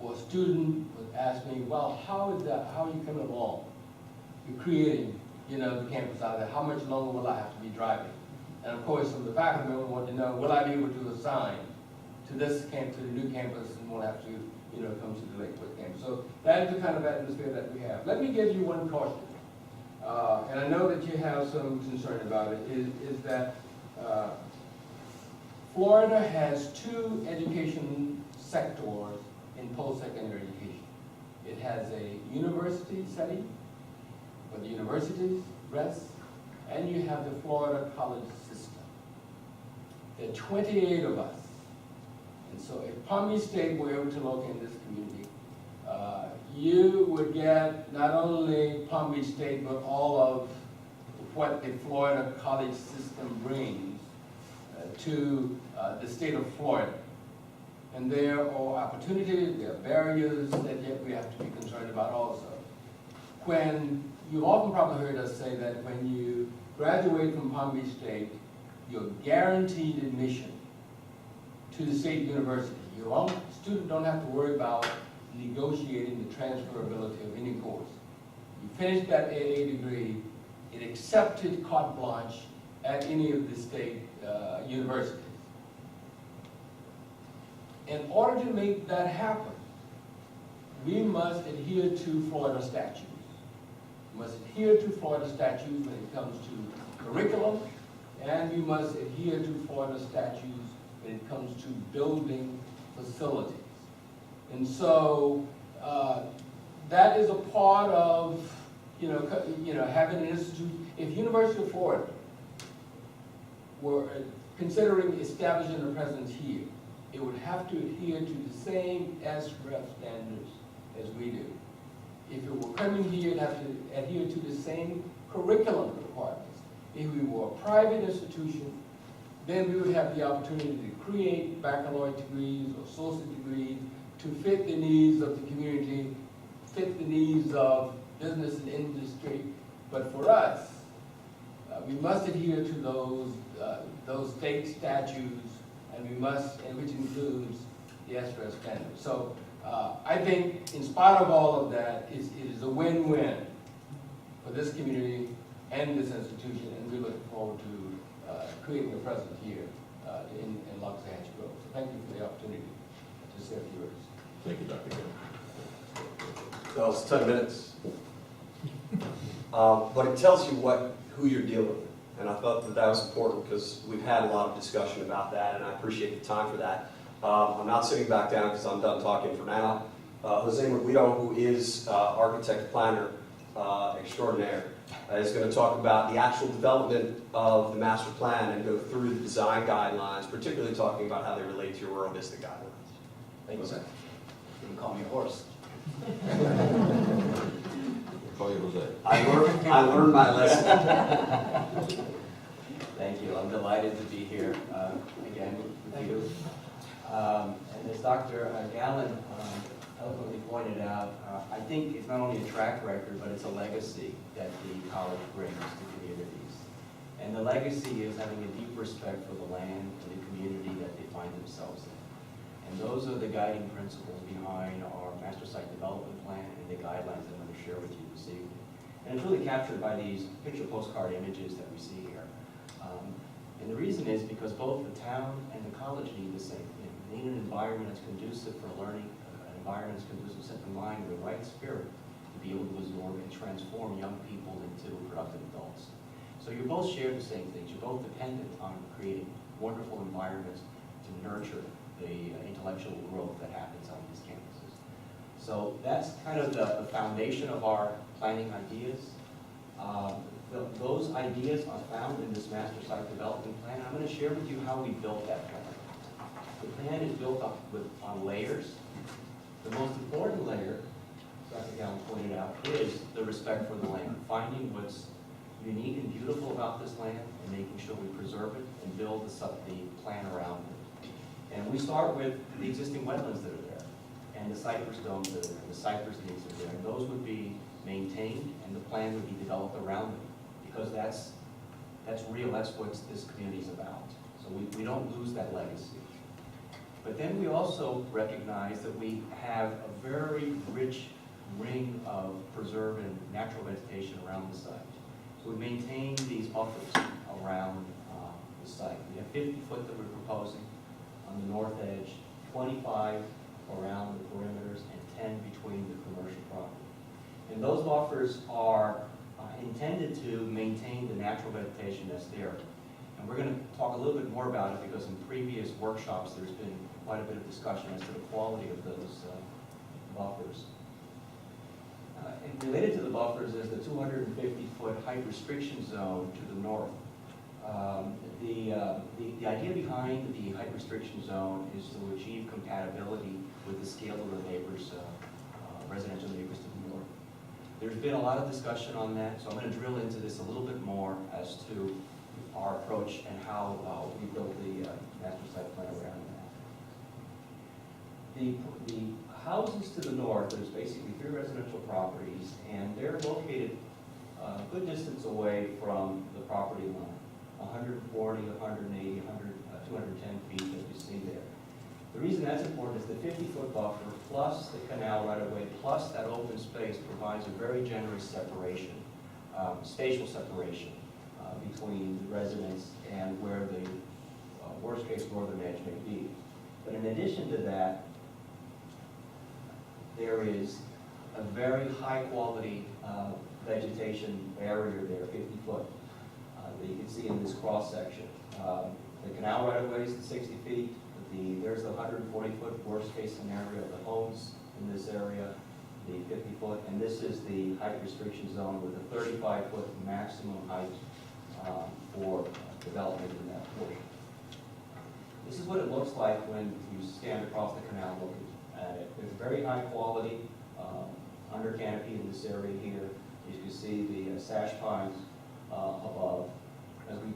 or a student would ask me, well, how is that, how are you coming along? You're creating, you know, the campus out there. How much longer will I have to be driving? And of course, some of the faculty members want to know, will I be able to assign to this camp, to the new campus, and won't have to, you know, come to the Lakewood campus. So that is the kind of atmosphere that we have. Let me give you one caution, and I know that you have some concern about it, is that Florida has two education sectors in post-secondary education. It has a university setting, where the universities rest, and you have the Florida college system. There are 28 of us. And so if Palm Beach State were able to locate in this community, you would get not only Palm Beach State, but all of what the Florida college system brings to the state of Florida. And there are opportunities, there are barriers that yet we have to be concerned about also. When you've often probably heard us say that when you graduate from Palm Beach State, you're guaranteed admission to the state university. Your own student don't have to worry about negotiating the transferability of any course. You finish that AA degree, it accepted carte blanche at any of the state universities. In order to make that happen, we must adhere to Florida statutes. We must adhere to Florida statutes when it comes to curriculum, and we must adhere to Florida statutes when it comes to building facilities. And so that is a part of, having an institute. If University of Florida were considering establishing a presence here, it would have to adhere to the same SREF standards as we do. If it were coming here, it'd have to adhere to the same curriculum requirements. If we were a private institution, then we would have the opportunity to create baccalaureate degrees or associate degrees to fit the needs of the community, fit the needs of business and industry. But for us, we must adhere to those state statutes, and we must, and which includes the SREF standards. So I think in spite of all of that, it is a win-win for this community and this institution, and we look forward to creating a presence here in Loxahatchee Grove. So thank you for the opportunity to say a few words. Thank you, Dr. Gill. That was 10 minutes. But it tells you who you're dealing with. And I thought that was important because we've had a lot of discussion about that, and I appreciate the time for that. I'm not sitting back down because I'm done talking for now. Jose Merguido, who is architect planner extraordinaire, is going to talk about the actual development of the master plan and go through the design guidelines, particularly talking about how they relate to your Rural Vista guidelines. Thank you, Jose. You can call me a horse. Call you Jose. I learned my lesson. Thank you. I'm delighted to be here again with you. And as Dr. Gallen eloquently pointed out, I think it's not only a track record, but it's a legacy that the college brings to communities. And the legacy is having a deep respect for the land and the community that they find themselves in. And those are the guiding principles behind our master site development plan and the guidelines I'm going to share with you this evening. And it's really captured by these picture postcard images that we see here. And the reason is because both the town and the college need the same thing. They need an environment that's conducive for learning, an environment that's conducive to set the mind in the right spirit to be able to absorb and transform young people into productive adults. So you both share the same things. You're both dependent on creating wonderful environments to nurture the intellectual growth that happens on these campuses. So that's kind of the foundation of our planning ideas. Those ideas are found in this master site development plan. I'm going to share with you how we built that plan. The plan is built on layers. The most important layer, Dr. Gowan pointed out, is the respect for the land, finding what's unique and beautiful about this land and making sure we preserve it and build the plan around it. And we start with the existing wetlands that are there and the cypress domes that are there, the cypress knees that are there. And those would be maintained and the plan would be developed around them because that's real, that's what this community is about. So we don't lose that legacy. But then we also recognize that we have a very rich ring of preserved and natural vegetation around the site. So we maintain these buffers around the site. We have 50 foot that we're proposing on the north edge, 25 around the perimeters, and 10 between the commercial property. And those buffers are intended to maintain the natural vegetation that's there. And we're going to talk a little bit more about it because in previous workshops there's been quite a bit of discussion as to the quality of those buffers. And related to the buffers is the 250-foot height restriction zone to the north. The idea behind the height restriction zone is to achieve compatibility with the scale of the neighbors, residential neighbors to the north. There's been a lot of discussion on that, so I'm going to drill into this a little bit more as to our approach and how we built the master site plan around that. The houses to the north, there's basically 3 residential properties, and they're located a good distance away from the property line, 140, 180, 210 feet that you see there. The reason that's important is the 50-foot buffer plus the canal right away plus that open space provides a very generous separation, spatial separation between the residents and where the worst case northern edge may be. But in addition to that, there is a very high quality vegetation barrier there, 50 foot, that you can see in this cross section. The canal right away is 60 feet. There's the 140-foot worst case scenario of the homes in this area, the 50-foot, and this is the height restriction zone with a 35-foot maximum height for development in that portion. This is what it looks like when you stand across the canal looking at it. There's very high quality under canopy in this area here. You can see the sash pines above. As we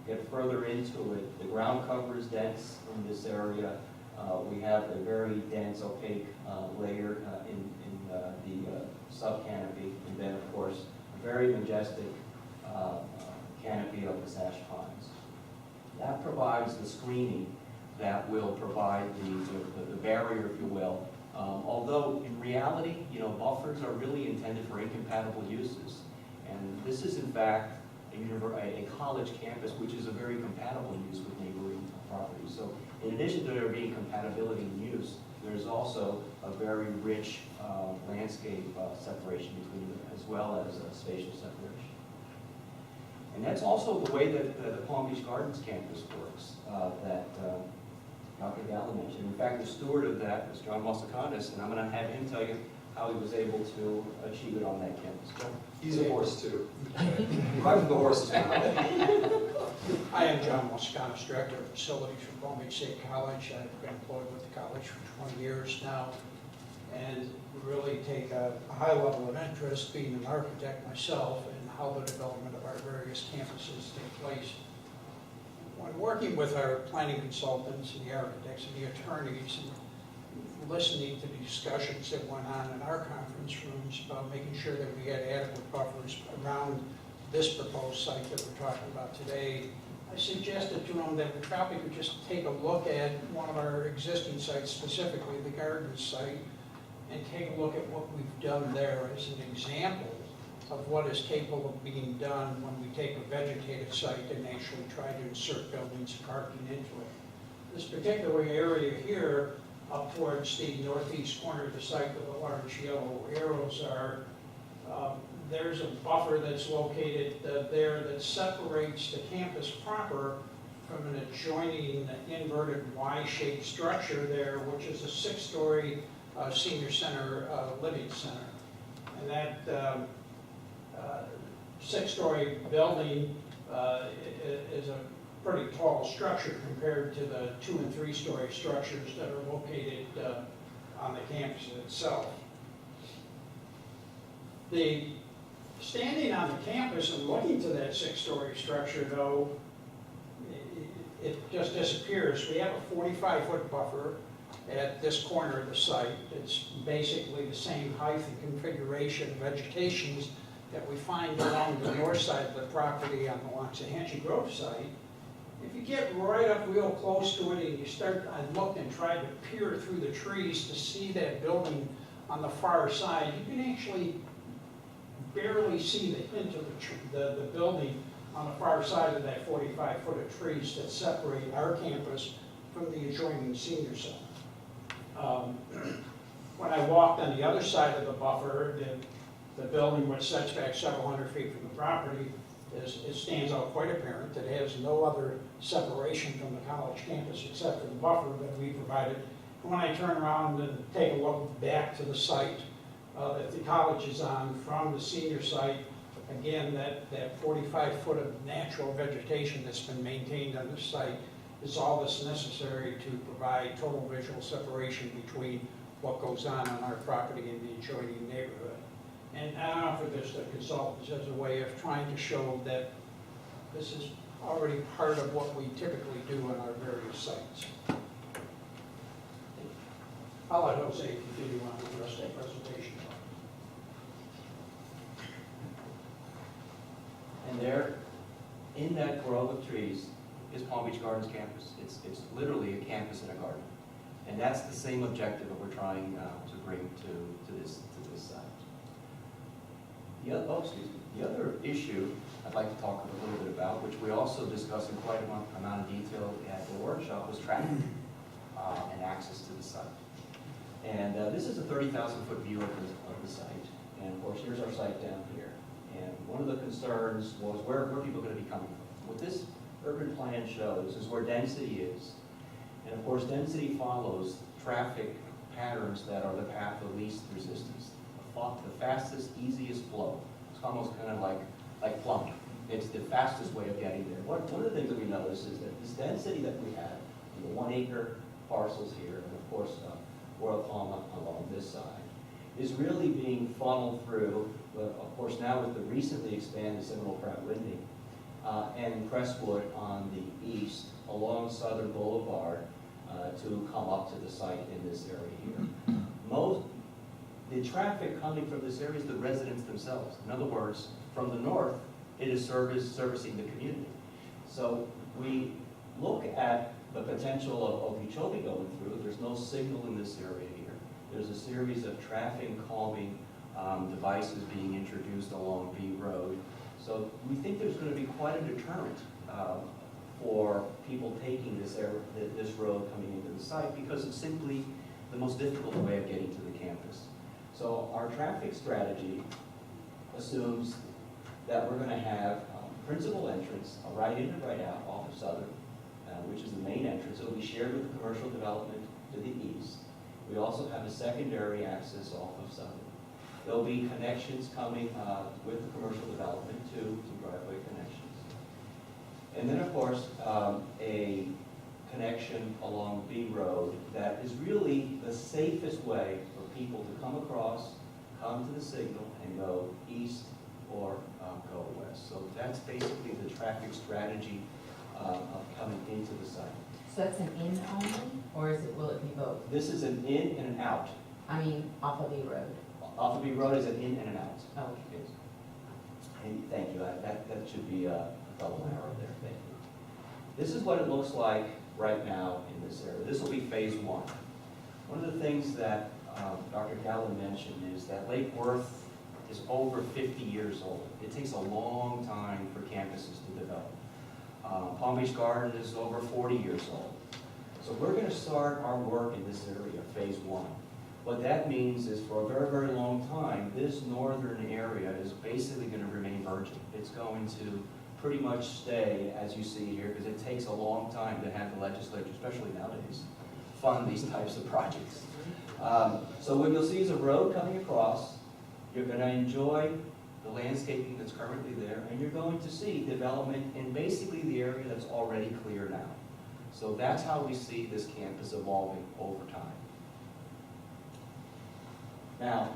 get further into it, the ground cover is dense in this area. We have a very dense opaque layer in the sub-canopy, and then of course a very majestic canopy of the sash pines. That provides the screening that will provide the barrier, if you will. Although in reality, buffers are really intended for incompatible uses. And this is in fact a college campus, which is a very compatible use with neighboring properties. So in addition to there being compatibility in use, there's also a very rich landscape separation between them, as well as a spatial separation. And that's also the way that the Palm Beach Gardens campus works, that Dr. Gowan mentioned. In fact, the steward of that was John Mosakonis, and I'm going to have him tell you how he was able to achieve it on that campus. John? He's a horse too. Right from the horse's mouth. I am John Mosakonis, Director of Facilities for Palm Beach State College. I've been employed with the college for 20 years now, and really take a high level of interest, being an architect myself, in how the development of our various campuses take place. When working with our planning consultants and the architects and the attorneys, and listening to the discussions that went on in our conference rooms about making sure that we had adequate buffers around this proposed site that we're talking about today, I suggested to them that we probably could just take a look at one of our existing sites, specifically the garden site, and take a look at what we've done there as an example of what is capable of being done when we take a vegetated site and actually try to insert buildings and parking into it. This particular area here, up towards the northeast corner of the site where the large yellow arrows are, there's a buffer that's located there that separates the campus proper from an adjoining inverted Y-shaped structure there, which is a 6-story senior center living center. And that 6-story building is a pretty tall structure compared to the 2- and 3-story structures that are located on the campus itself. Standing on the campus and looking to that 6-story structure, though, it just disappears. We have a 45-foot buffer at this corner of the site. It's basically the same height and configuration of vegetations that we find along the north side of the property on the Loxahatchee Grove site. If you get right up real close to it and you start, I looked and tried to peer through the trees to see that building on the far side, you can actually barely see the hint of the building on the far side of that 45-foot of trees that separate our campus from the adjoining senior center. When I walked on the other side of the buffer, the building, which sets back several hundred feet from the property, it stands out quite apparent. It has no other separation from the college campus except for the buffer that we provided. And when I turn around and take a look back to the site that the college is on from the senior site, again, that 45-foot of natural vegetation that's been maintained on this site is all that's necessary to provide total visual separation between what goes on our property and the adjoining neighborhood. And I offer this to consultants as a way of trying to show that this is already part of what we typically do on our various sites. I'll let Jose continue on with the rest of the presentation. And there, in that grove of trees, is Palm Beach Gardens campus. It's literally a campus in a garden. And that's the same objective that we're trying to bring to this site. The other issue I'd like to talk a little bit about, which we also discussed in quite an amount of detail at the workshop, was traffic and access to the site. And this is a 30,000-foot view of the site. And of course, here's our site down here. And one of the concerns was where are people going to be coming from? What this urban plan shows is where density is. And of course, density follows traffic patterns that are the path of least resistance. The fastest, easiest flow. It's almost kind of like plumbing. It's the fastest way of getting there. One of the things that we notice is that this density that we have, the 1-acre parcels here, and of course, Royal Palm along this side, is really being funneled through, of course now with the recently expanded Seminole Pratt Whitney, and Crestwood on the east, along Southern Boulevard, to come up to the site in this area here. The traffic coming from this area is the residents themselves. In other words, from the north, it is servicing the community. So we look at the potential of Okeechobee going through. There's no signal in this area here. There's a series of traffic calming devices being introduced along B Road. So we think there's going to be quite a deterrent for people taking this road coming into the site because it's simply the most difficult way of getting to the campus. So our traffic strategy assumes that we're going to have principal entrance, a right in and right out off of Southern, which is the main entrance. It will be shared with the commercial development to the east. We also have a secondary access off of Southern. There'll be connections coming with the commercial development to driveway connections. And then, of course, a connection along B Road that is really the safest way for people to come across, come to the signal, and go east or go west. So that's basically the traffic strategy of coming into the site. So that's an in only, or will it be both? this is an in and an out. I mean, off of E Road. Off of B Road is an in and an out. Oh, Yes. Hey, thank you, that should be a double arrow there, thank you. This is what it looks like right now in this area. This will be phase one. One of the things that Dr. Galvin mentioned is that Lake Worth is over 50 years old. It takes a long time for campuses to develop. Palm Beach Garden is over 40 years old. So we're going to start our work in this area, phase one. What that means is for a very, very long time, this northern area is basically going to remain virgin. It's going to pretty much stay as you see here, because it takes a long time to have the legislature, especially nowadays, fund these types of projects. So what you'll see is a road coming across. You're going to enjoy the landscaping that's currently there, and you're going to see development in basically the area that's already clear now. So that's how we see this campus evolving over time. Now,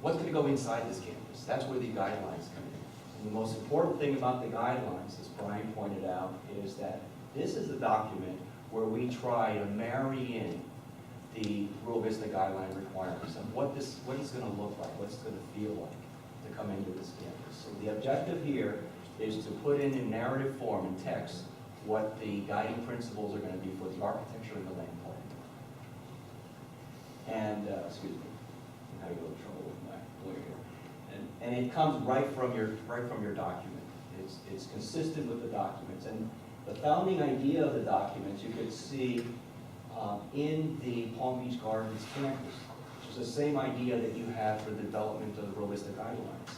what's going to go inside this campus? That's where the guidelines come in. And the most important thing about the guidelines, as Brian pointed out, is that this is the document where we try to marry in the Rio Vista guideline requirements and what it's going to look like, what it's going to feel like to come into this campus. So the objective here is to put in narrative form and text what the guiding principles are going to be for the architecture and the land plan. And, excuse me, I had a little trouble with my lawyer here. And it comes right from your document. It's consistent with the documents. And the founding idea of the documents you could see in the Palm Beach Gardens campus, which is the same idea that you have for the development of the Rio Vista guidelines.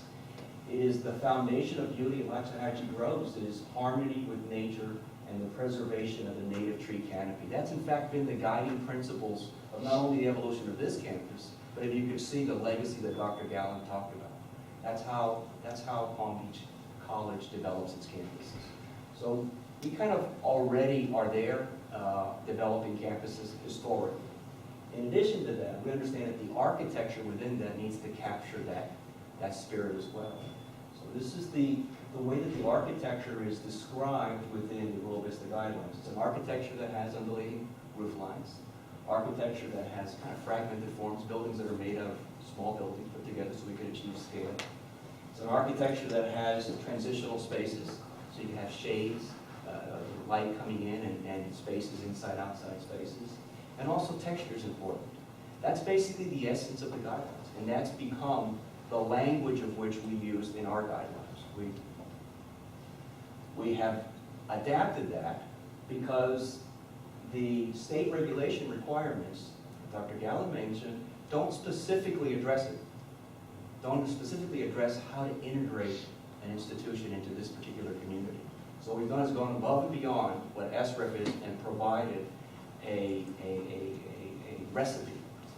It is the foundation of beauty of Waxahachie Groves. It is harmony with nature and the preservation of the native tree canopy. That's in fact been the guiding principles of not only the evolution of this campus, but if you could see the legacy that Dr. Gallen talked about. That's how Palm Beach College develops its campuses. So we kind of already are there developing campuses historically. In addition to that, we understand that the architecture within that needs to capture that spirit as well. So this is the way that the architecture is described within the Rio Vista guidelines. It's an architecture that has undulating roof lines, architecture that has kind of fragmented forms, buildings that are made out of small buildings put together so we could achieve scale. It's an architecture that has transitional spaces, so you can have shades, light coming in and spaces inside, outside spaces. And also texture is important. That's basically the essence of the guidelines, and that's become the language of which we use in our guidelines. We have adapted that because the state regulation requirements that Dr. Gallen mentioned don't specifically address it. Don't specifically address how to integrate an institution into this particular community. So what we've done is gone above and beyond what SREP is and provided a recipe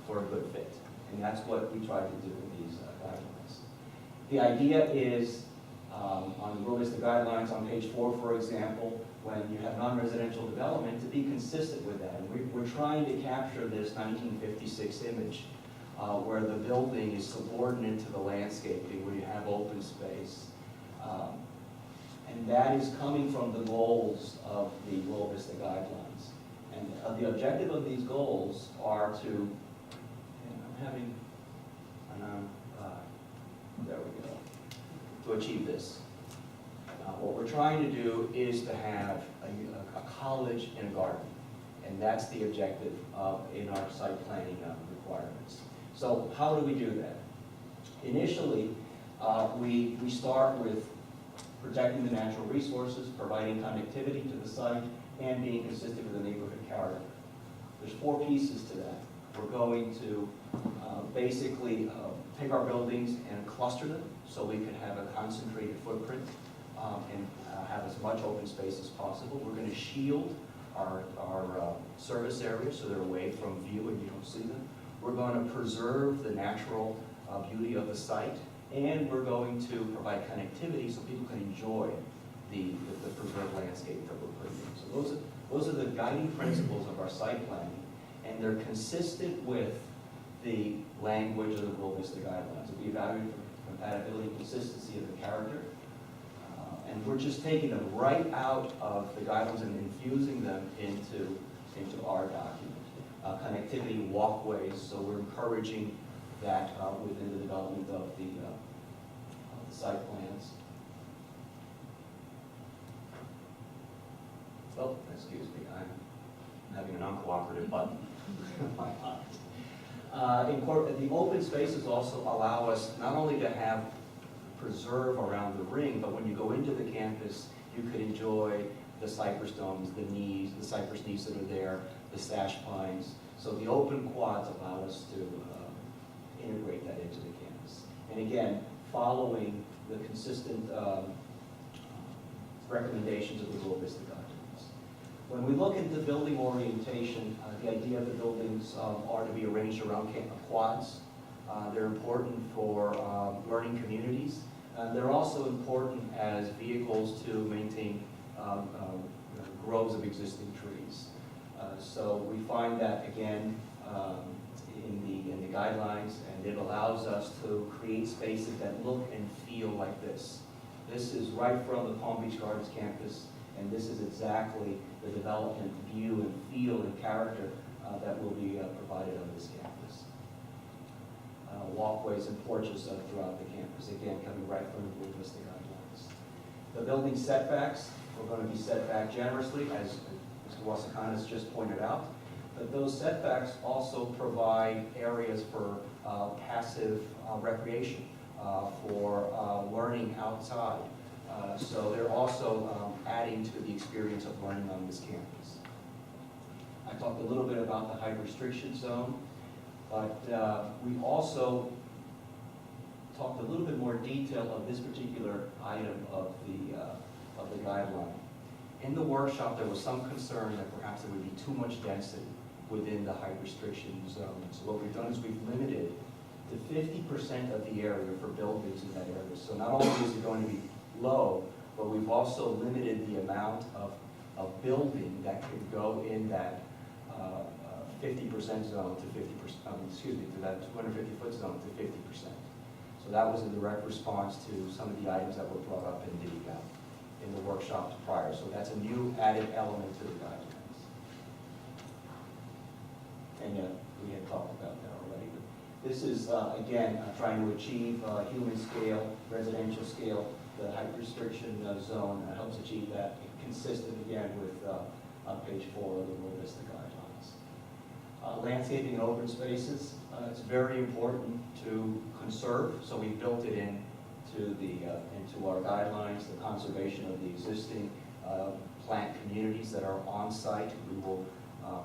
for a good fit. And that's what we try to do in these guidelines. The idea is, on the Rio Vista guidelines on page 4, for example, when you have non-residential development, to be consistent with that. And we're trying to capture this 1956 image where the building is subordinate to the landscaping, where you have open space. And that is coming from the goals of the Rio Vista guidelines. And the objective of these goals are to, and I'm having, there we go, to achieve this. What we're trying to do is to have a college in a garden, and that's the objective in our site planning requirements. So how do we do that? Initially, we start with protecting the natural resources, providing connectivity to the site, and being consistent with the neighborhood character. There's 4 pieces to that. We're going to basically take our buildings and cluster them so we can have a concentrated footprint and have as much open space as possible. We're going to shield our service areas so they're away from view and you don't see them. We're going to preserve the natural beauty of the site, and we're going to provide connectivity so people can enjoy the preserved landscape that we're putting in. So those are the guiding principles of our site planning, and they're consistent with the language of the Rio Vista guidelines. We evaluate for compatibility and consistency of the character, and we're just taking them right out of the guidelines and infusing them into our document. connectivity walkways, so we're encouraging that within the development of the site plans. Oh, excuse me, I'm having an uncooperative button. My apologies. The open spaces also allow us not only to have preserve around the ring, but when you go into the campus, you could enjoy the cypress domes, the cypress knees that are there, the sash pines. So the open quads allow us to integrate that into the campus. And again, following the consistent recommendations of the Rural Vista Guidelines. When we look into building orientation, the idea of the buildings are to be arranged around quads. They're important for learning communities. They're also important as vehicles to maintain groves of existing trees. So we find that again in the guidelines, and it allows us to create spaces that look and feel like this. This is right from the Palm Beach Gardens campus, and this is exactly the development view and feel and character that will be provided on this campus. Walkways and porches throughout the campus, again, coming right from the Rural Vista Guidelines. The building setbacks, we're going to be set back generously, as Mr. Wasakanis just pointed out. But those setbacks also provide areas for passive recreation, for learning outside. So they're also adding to the experience of learning on this campus. I talked a little bit about the height restriction zone, but we also talked a little bit more detail of this particular item of the guideline. In the workshop, there was some concern that perhaps there would be too much density within the height restriction zone. So what we've done is we've limited to 50% of the area for buildings in that area. So not only is it going to be low, but we've also limited the amount of building that could go in that 50% zone to 50%, to that 250-foot zone to 50%. So that was in direct response to some of the items that were brought up in the workshops prior. So that's a new added element to the guidelines. And we had talked about that already. But this is, again, trying to achieve human scale, residential scale. The height restriction zone helps achieve that, consistent again with page 4 of the Rural Vista Guidelines. Landscaping and open spaces, it's very important to conserve, so we built it into our guidelines, the conservation of the existing plant communities that are on site. We will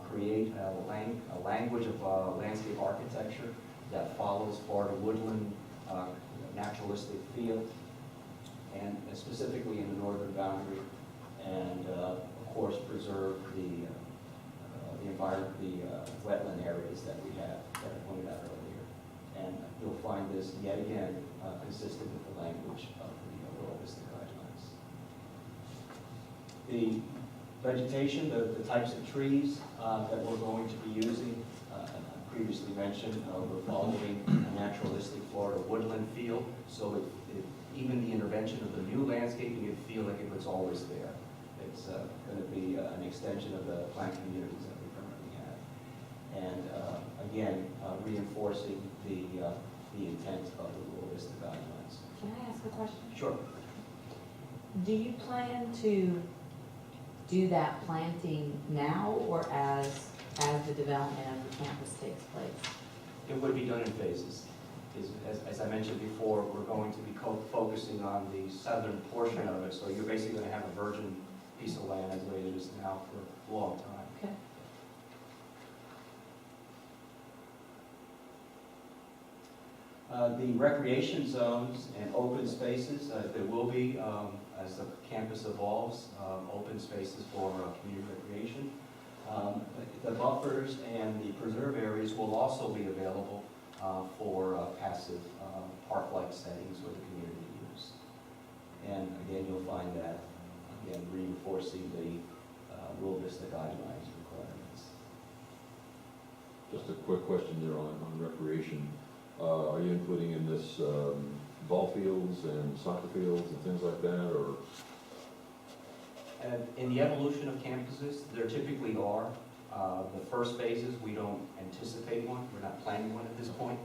create a language of landscape architecture that follows Florida woodland naturalistic feel, and specifically in the northern boundary, and of course preserve the environment, the wetland areas that we have that I pointed out earlier. And you'll find this yet again consistent with the language of the Rural Vista Guidelines. The vegetation, the types of trees that we're going to be using, I previously mentioned, we're following a naturalistic Florida woodland feel, so even the intervention of the new landscaping, you feel like it was always there. It's going to be an extension of the plant communities that we currently have. And again, reinforcing the intent of the Rural Vista Guidelines. Can I ask a question? Sure. Do you plan to do that planting now or as the development of the campus takes place? It would be done in phases. As I mentioned before, we're going to be focusing on the southern portion of it, so you're basically going to have a virgin piece of land as the way it is now for a long time. Okay. The recreation zones and open spaces, there will be, as the campus evolves, open spaces for community recreation. The buffers and the preserve areas will also be available for passive park-like settings for the community use. And again, you'll find that, again, reinforcing the Rural Vista Guidelines requirements. Just a quick question there on recreation. Are you including in this ball fields and soccer fields and things like that, or? And in the evolution of campuses, there typically are The first phases, we don't anticipate one, we're not planning one at this point.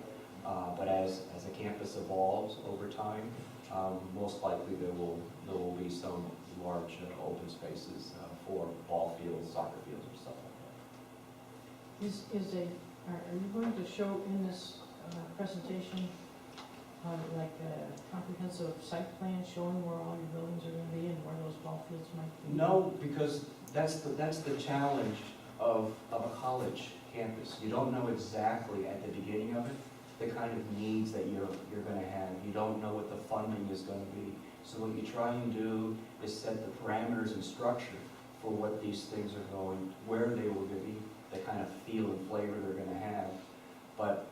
But as a campus evolves over time, most likely there will be some large open spaces for ball fields, soccer fields, or stuff like that. Are you going to show in this presentation, like a comprehensive site plan showing where all your buildings are gonna be and where those ball fields might be? No, because that's the challenge of a college campus. You don't know exactly at the beginning of it the kind of needs that you're going to have. You don't know what the funding is going to be. So what you try and do is set the parameters and structure for what these things are going, where they will be, the kind of feel and flavor they're going to have. But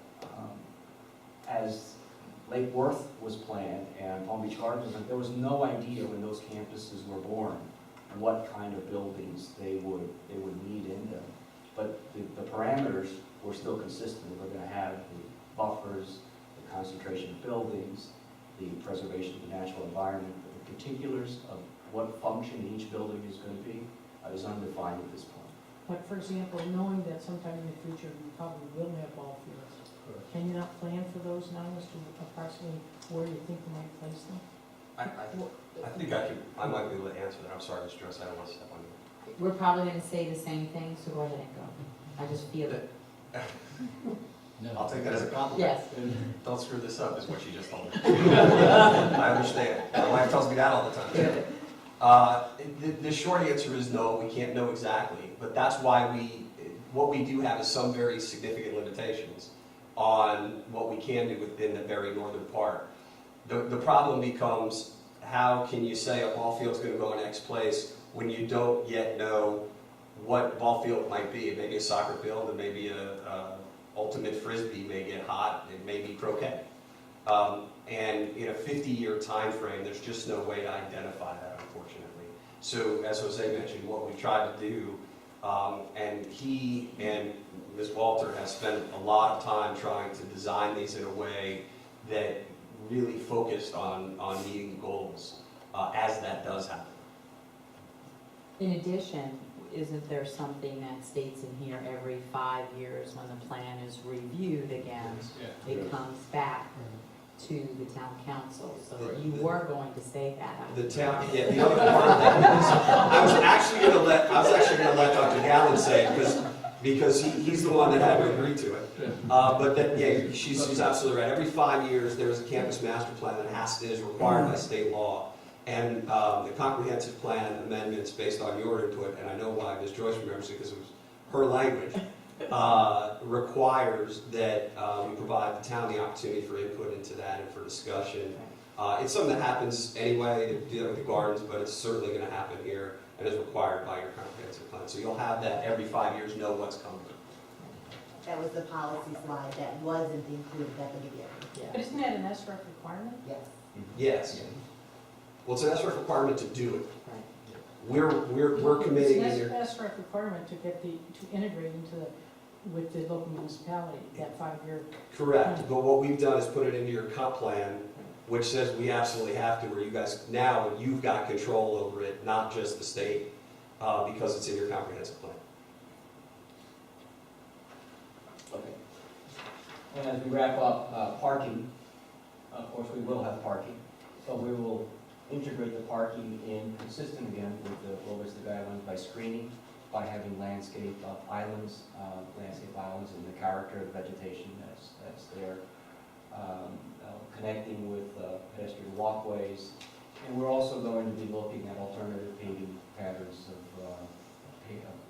as Lake Worth was planned and Palm Beach Gardens, there was no idea when those campuses were born what kind of buildings they would need in them. But the parameters were still consistent. We're going to have the buffers, the concentration of buildings, the preservation of the natural environment. The particulars of what function each building is going to be is undefined at this point. But for example, knowing that sometime in the future you probably will have ball fields, can you not plan for those now as to approximately where you think you might place them? I think I might be able to answer that. I'm sorry, Mr. Jones, I don't want to step on you. We're probably gonna say the same thing, so go ahead and go. I just feel it. I'll take that as a compliment. Yes. Don't screw this up, is what she just told me. I understand. My wife tells me that all the time. The short answer is no, we can't know exactly, but that's why what we do have is some very significant limitations on what we can do within the very northern part. The problem becomes, how can you say a ball field's going to go in X place when you don't yet know what ball field might be? It may be a soccer field, it may be a ultimate frisbee may get hot, it may be croquet. And in a 50-year time frame, there's just no way to identify that, unfortunately. So as Jose mentioned, what we tried to do, and he and Ms. Walter has spent a lot of time trying to design these in a way that really focused on meeting the goals as that does happen. In addition, isn't there something that states in here every 5 years when the plan is reviewed again, it comes back to the town council? So you were going to say that. The town, yeah, the other part of that is, I was actually going to let Dr. Gallen say it because he's the one that had to agree to it. But that, yeah, she's absolutely right. Every 5 years, there's a campus master plan that is required by state law. And the comprehensive plan amendments based on your input, and I know why Ms. Joyce remembers it because it was her language, requires that we provide the town the opportunity for input into that and for discussion. It's something that happens anyway, to do that with the gardens, but it's certainly going to happen here and is required by your comprehensive plan. So you'll have that every 5 years, know what's coming. That was the policy slide that wasn't included at the beginning. But isn't that an SRF requirement? Yes. Yes. Well, it's an SRF requirement to do it. Right. We're committing in It's your... an SRF requirement to integrate with the local municipality, that 5-year. Correct, but what we've done is put it into your comp plan, which says we absolutely have to, where you guys, now you've got control over it, not just the state, because it's in your comprehensive plan. Okay. And as we wrap up, parking, of course, we will have parking, but we will integrate the parking in consistent again with the well-listed guidelines by screening, by having landscape islands and the character of vegetation that's there, connecting with pedestrian walkways. And we're also going to be looking at alternative paving patterns of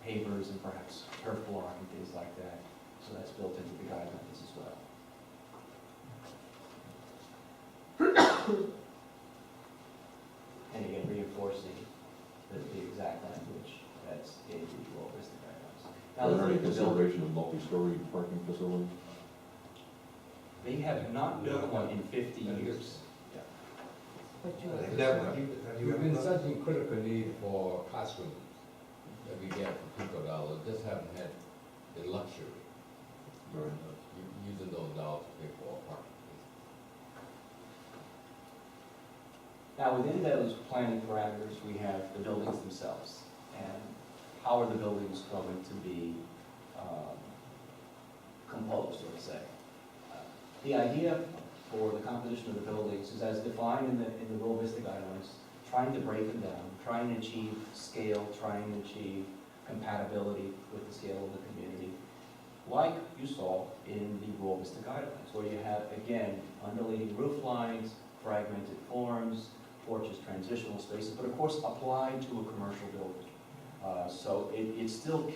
pavers and perhaps turf block and things like that. So that's built into the guidelines as well. And again, reinforcing the exact language that's in the well-listed guidelines. Now, Is there any the building, consideration of multi-story parking facilities? they have not built one in 50 years. But you, We've been such in critical need for classrooms that we get for people dollars, just haven't had the luxury of using those dollars to pay for parking. Now, within those planning parameters, we have the buildings themselves. And how are the buildings going to be composed, let's say. The idea for the composition of the buildings is as defined in the World Vista guidelines, trying to break them down, trying to achieve scale, trying to achieve compatibility with the scale of the community, like you saw in the World Vista guidelines, where you have, again, undulating roof lines, fragmented forms, porches, transitional spaces, but of course applied to a commercial building. So it still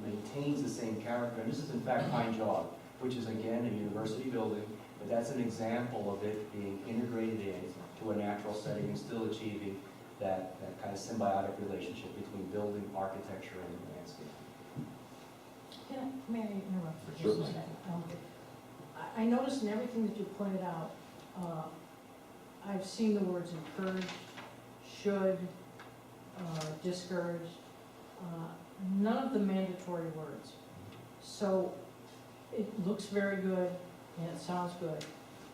maintains the same character, and this is in fact Pine Jog, which is again a university building, but that's an example of it being integrated into a natural setting and still achieving that kind of symbiotic relationship between building, architecture, and landscape. May I interrupt for just a Certainly. second? I noticed in everything that you pointed out, I've seen the words encourage, should, discourage, none of the mandatory words. So it looks very good and it sounds good,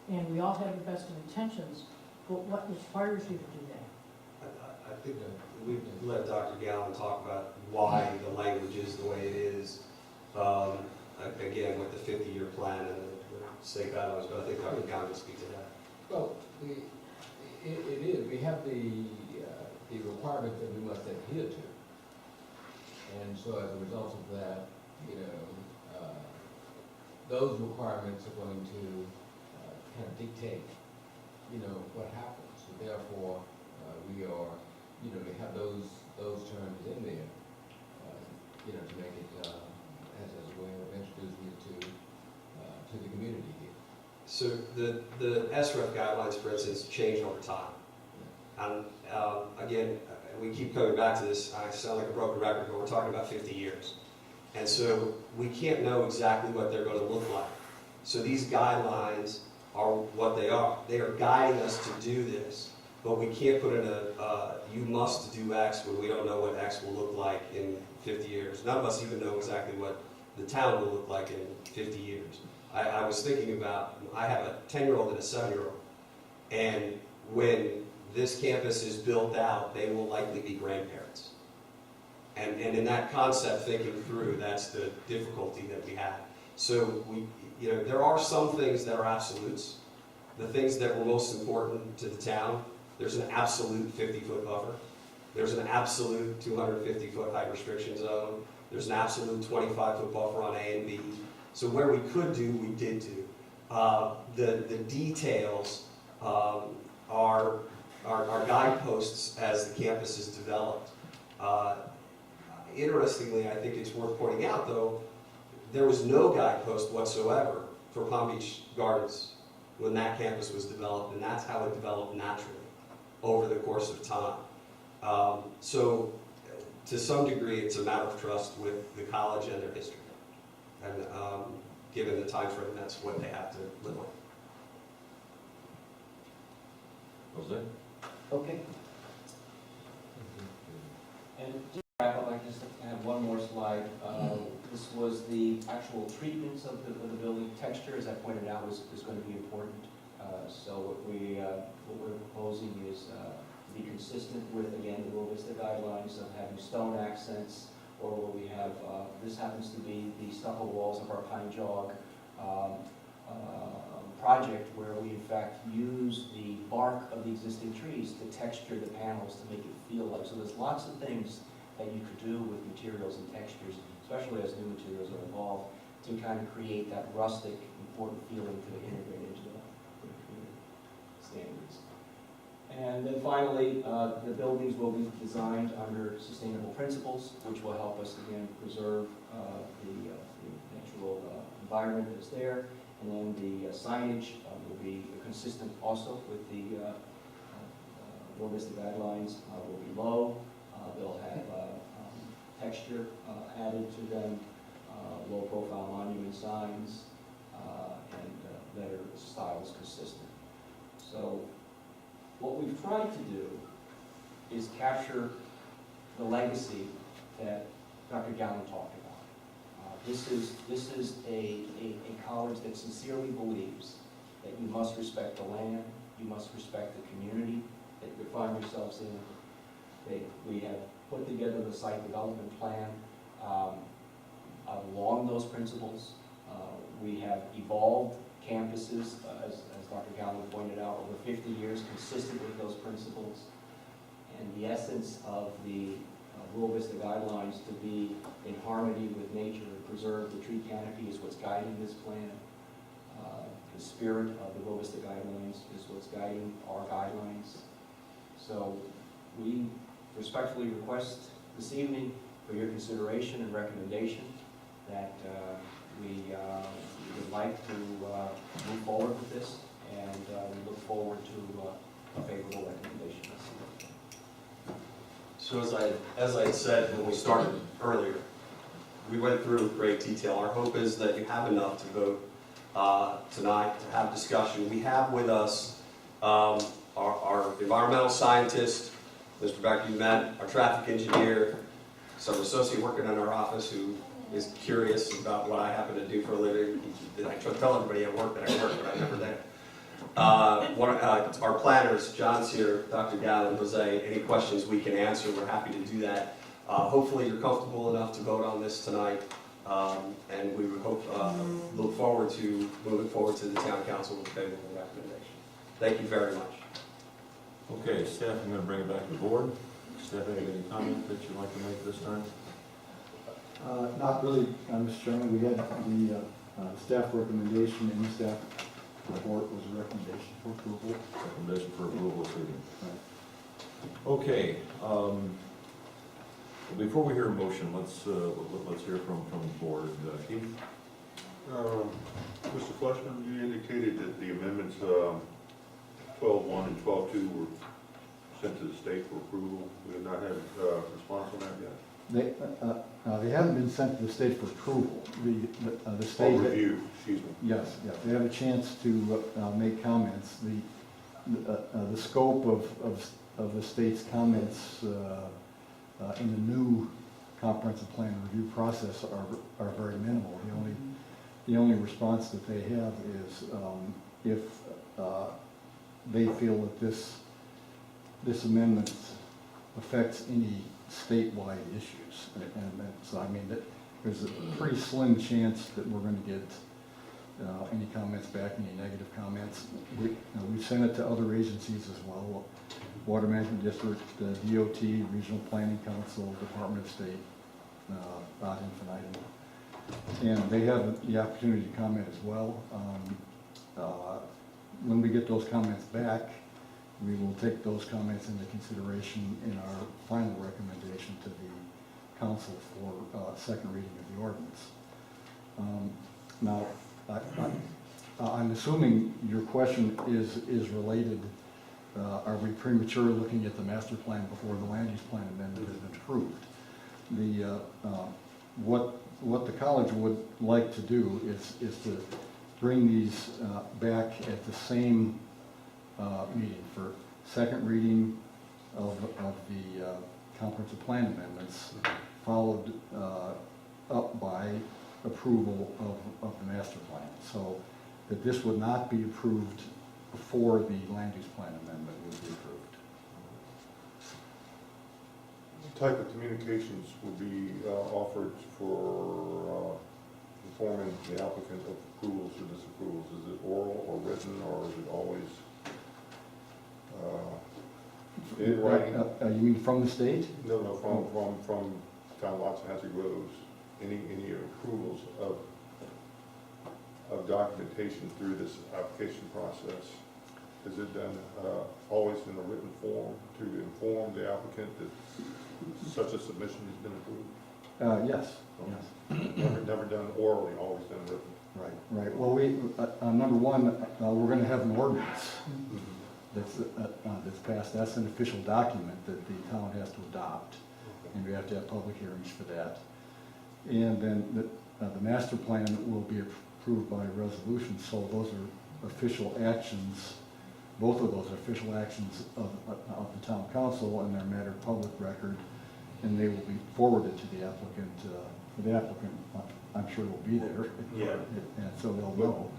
and we all have the best of intentions, but what requires you to do that? I think we let Dr. Gallen talk about why the language is the way it is. Again, with the 50-year plan and the state guidelines, but I think Dr. Gallen will speak to that. Well, it is, we have the requirements that we must adhere to. And so as a result of that, those requirements are going to kind of dictate, what happens. So therefore, we are, we have those terms in there, to make it, as a way of introducing it to the community here. So the SREF guidelines, for instance, change over time. And again, we keep coming back to this, I sound like a broken record, but we're talking about 50 years. And so we can't know exactly what they're going to look like. So these guidelines are what they are. They are guiding us to do this, but we can't put in you must do X when we don't know what X will look like in 50 years. None of us even know exactly what the town will look like in 50 years. I was thinking about, I have a 10-year-old and a 7-year-old, and when this campus is built out, they will likely be grandparents. And in that concept, thinking through, that's the difficulty that we have. So there are some things that are absolutes. The things that were most important to the town, there's an absolute 50-foot buffer. There's an absolute 250-foot height restriction zone. There's an absolute 25-foot buffer on A and B. So where we could do, we did do. The details are guideposts as the campus is developed. Interestingly, I think it's worth pointing out, though, there was no guidepost whatsoever for Palm Beach Gardens when that campus was developed, and that's how it developed naturally over the course of time. So to some degree, it's a matter of trust with the college and their history. And given the time frame, that's what they have to live with. Jose? Okay. And just to wrap up, I just have one more slide. This was the actual treatments of the building. Texture, as I pointed out, is going to be important. So what we're proposing is to be consistent with, again, the World Vista guidelines of having stone accents, or where we have, this happens to be the stucco walls of our Pine Jog project, where we in fact use the bark of the existing trees to texture the panels to make it feel like. So there's lots of things that you could do with materials and textures, especially as new materials are involved, to kind of create that rustic, important feeling to integrate into the community standards. And then finally, the buildings will be designed under sustainable principles, which will help us, again, preserve the natural environment that's there. And then the signage will be consistent also with the World Vista guidelines, will be low. They'll have texture added to them, low-profile monument signs, and letter style is consistent. So what we've tried to do is capture the legacy that Dr. Gallen talked about. This is a college that sincerely believes that you must respect the land, you must respect the community that you find yourselves in. We have put together the site development plan. along those principles. We have evolved campuses, as Dr. Galvin pointed out, over 50 years consistent with those principles. And the essence of the Rural Vista guidelines to be in harmony with nature and preserve the tree canopy is what's guiding this plan. The spirit of the Rural Vista guidelines is what's guiding our guidelines. So we respectfully request this evening for your consideration and recommendation that we would like to move forward with this, and we look forward to a favorable recommendation this evening. So as I had said when we started earlier, we went through great detail. Our hope is that you have enough to vote tonight, to have discussion. We have with us our environmental scientist, Mr. Becker, you met, our traffic engineer, some associate working in our office who is curious about what I happen to do for a living. I try to tell everybody at work that I work, but I'm never there. Our planners, John's here, Dr. Galvin, Jose, any questions we can answer, we're happy to do that. Hopefully you're comfortable enough to vote on this tonight, and we would look forward to moving forward to the town council with a favorable recommendation. Thank you very much. Okay, staff, I'm going to bring it back to the board. Staff, have any comment that you'd like to make this time? Not really, Mr. Chairman. We had the staff recommendation, and the staff report was a recommendation for approval. Recommendation for approval this evening. Right. Okay, before we hear a motion, let's hear from the board. Keith? Mr. Fleshman, you indicated that the amendments 12.1 and 12.2 were sent to the state for approval. We have not had a response on that yet. They haven't been sent to the state for approval. The state. Oh, review, excuse me. Yes, yes. They have a chance to make comments. The scope of the state's comments in the new comprehensive plan review process are very minimal. The only response that they have is if they feel that this amendment affects any statewide issues. And so, I mean, there's a pretty slim chance that we're going to get any comments back, any negative comments. We've sent it to other agencies as well, Water Management District, DOT, Regional Planning Council, Department of State, ad infinitum. And they have the opportunity to comment as well. When we get those comments back, we will take those comments into consideration in our final recommendation to the council for second reading of the ordinance. Now, I'm assuming your question is related, are we premature looking at the master plan before the land use plan amendment has been approved? What the college would like to do is to bring these back at the same meeting for second reading of the comprehensive plan amendments, followed up by approval of the master plan. So that this would not be approved before the land use plan amendment would be approved. What type of communications would be offered for informing the applicant of approvals or disapprovals? Is it oral or written, or is it always in writing? You mean from the state? No, from Town Lots and Hazard Groves. Any approvals of documentation through this application process? Is it done always in a written form to inform the applicant that such a submission has been approved? Yes. Never done orally, always done written. Right. Well, we number one, we're going to have an ordinance that's passed. That's an official document that the town has to adopt, and we have to have public hearings for that. And then the master plan will be approved by resolution. So those are official actions. Both of those are official actions of the town council, and they're a matter of public record, and they will be forwarded to the applicant. The applicant, I'm sure, will be there. Yeah. And so they'll know.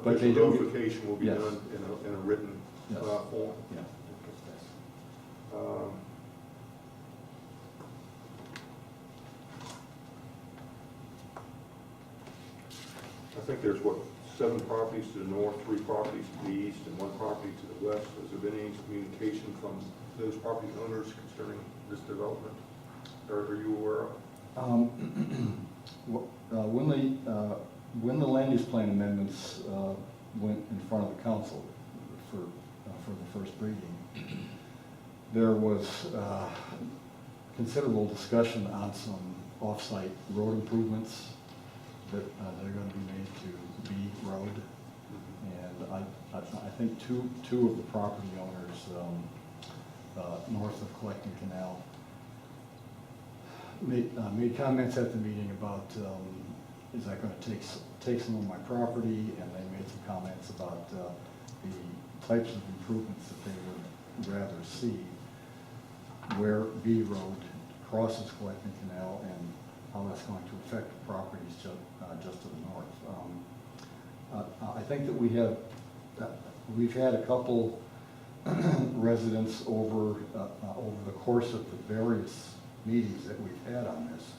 But they the do notification will be yes. done in a written Yes. form. Yeah. I think there's, what, 7 properties to the north, 3 properties to the east, and 1 property to the west. Has there been any communication from those property owners concerning this development? Are you aware of? When the land use plan amendments went in front of the council for the first reading, there was considerable discussion on some off-site road improvements that are going to be made to B Road. And I think two of the property owners north of Collecting Canal made comments at the meeting about, is that going to take some of my property? And they made some comments about the types of improvements that they would rather see where B Road crosses Collecting Canal and how that's going to affect the properties just to the north. I think that we've had a couple residents over the course of the various meetings that we've had on this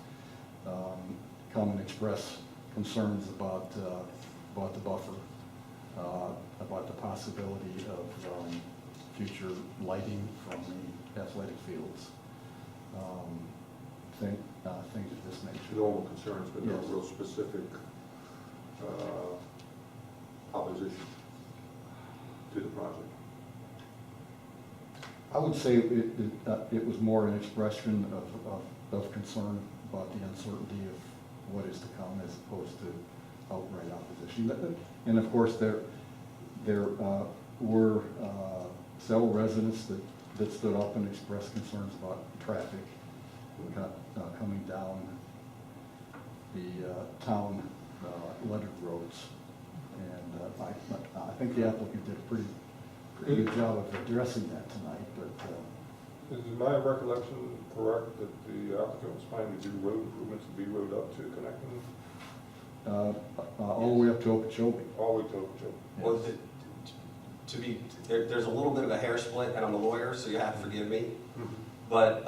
come and express concerns about the buffer, about the possibility of future lighting from the athletic fields, things of this nature. Normal concerns, but no Yes. real specific opposition to the project. I would say it was more an expression of concern about the uncertainty of what is to come as opposed to outright opposition. And of course, there were several residents that stood up and expressed concerns about traffic coming down the town lettered roads. And I think the applicant did a pretty good job of addressing that tonight, but Is my recollection correct that the applicant was planning to do road improvements to B Road up to Connecting, all the way up to Okeechobee. all the way to Okeechobee? Well, there's a little bit of a hair split, and I'm a lawyer, so you have to forgive me. But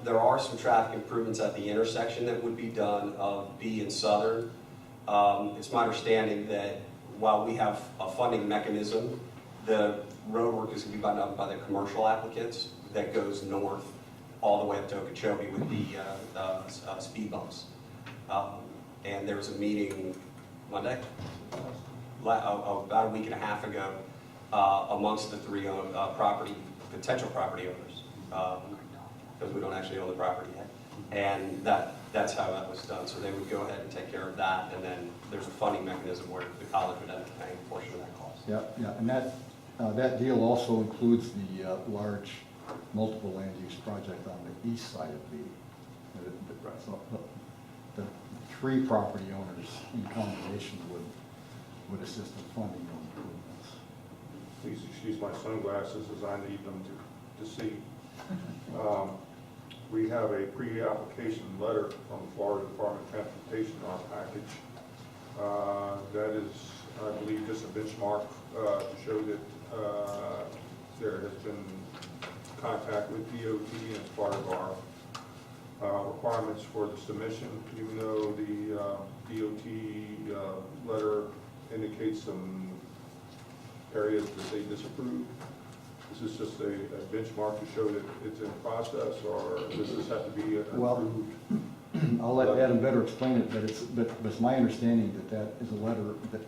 there are some traffic improvements at the intersection that would be done of B and Southern. It's my understanding that while we have a funding mechanism, the road work is going to be done by the commercial applicants that goes north all the way up to Okeechobee with the speed bumps. And there was a meeting Monday, about a week and a half ago, amongst the 3 potential property owners, because we don't actually own the property yet. And that's how that was done. So they would go ahead and take care of that, and then there's a funding mechanism where the college would end up paying a portion of that cost. Yeah, and that deal also includes the large multiple land use project on the east side of so the 3 property owners in combination would assist in funding those improvements. Please excuse my sunglasses as I need them to see. We have a pre-application letter from the Florida Department of Transportation in our package. That is, I believe, just a benchmark to show that there has been contact with DOT as part of our requirements for the submission. Even though the DOT letter indicates some areas that they disapprove, this is just a benchmark to show that it's in process, or does this have to be approved? I'll let Adam better explain it, but it's my understanding that is a letter that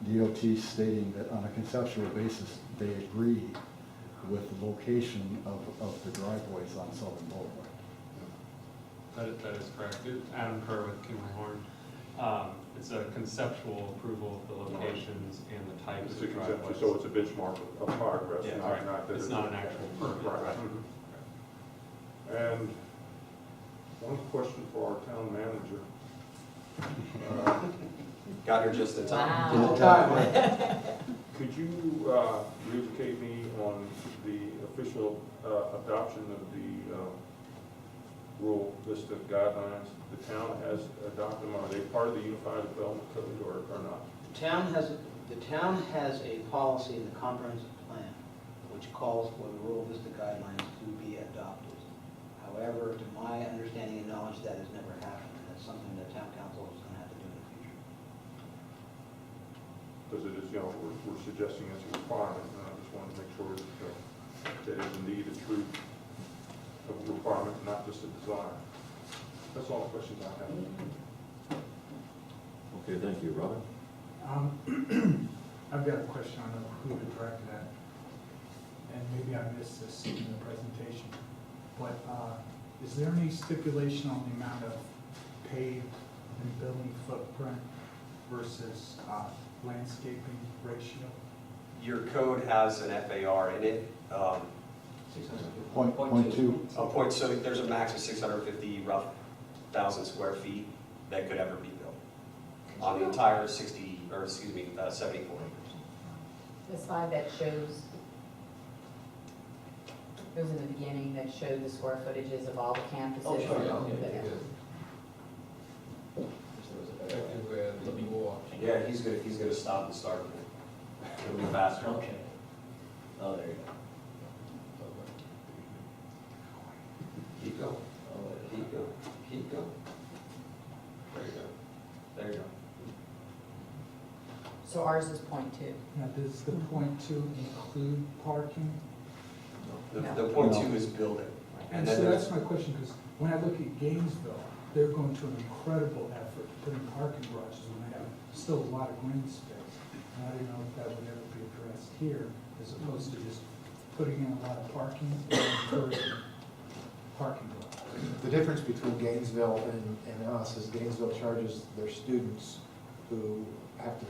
DOT stating that on a conceptual basis, they agree with the location of the driveways on Southern Boulevard. That is correct. Adam Kerr with Kinley Horn. It's a conceptual approval of the locations and the types It's of a conceptual, driveways. so it's a benchmark of progress, Yeah, not right. that It's not an actual permit. Right. And one question for our town manager. Got her just in time. Wow. Could you educate me on the official adoption of the rural list of guidelines? The town has adopted them. Are they part of the Unified Development Code or not? The town has a policy in the comprehensive plan which calls for the rural vista guidelines to be adopted. However, to my understanding and knowledge, that has never happened, and that's something that town council is going to have to do in the future. we're suggesting as a requirement, and I just wanted to make sure that is indeed a true requirement, not just a desire. That's all the questions I have. Okay, thank you. Robin? I've got a question on who to direct that, and maybe I missed this in the presentation, but is there any stipulation on the amount of paved and building footprint versus landscaping ratio? Your code has an FAR in it. Point two. So there's a max of 650 rough thousand square feet that could ever be built on the entire 74 acres. The slide that shows, it was in the beginning, that showed the square footages of all the campuses. Oh, sure, yeah. Everywhere, a little more. Yeah, he's gonna stop and start. It'll be faster. Okay. Oh, there you go. Keep going. Keep going. Keep going. There you go. There you go. So ours is .2. Now, does the .2 include parking? The point two is building. And then so there's- that's my question, because when I look at Gainesville, they're going to an incredible effort to put in parking garages when they have still a lot of green space. And I don't know if that would ever be addressed here, as opposed to just putting in a lot of parking and encouraging parking garages. The difference between Gainesville and us is Gainesville charges their students who have to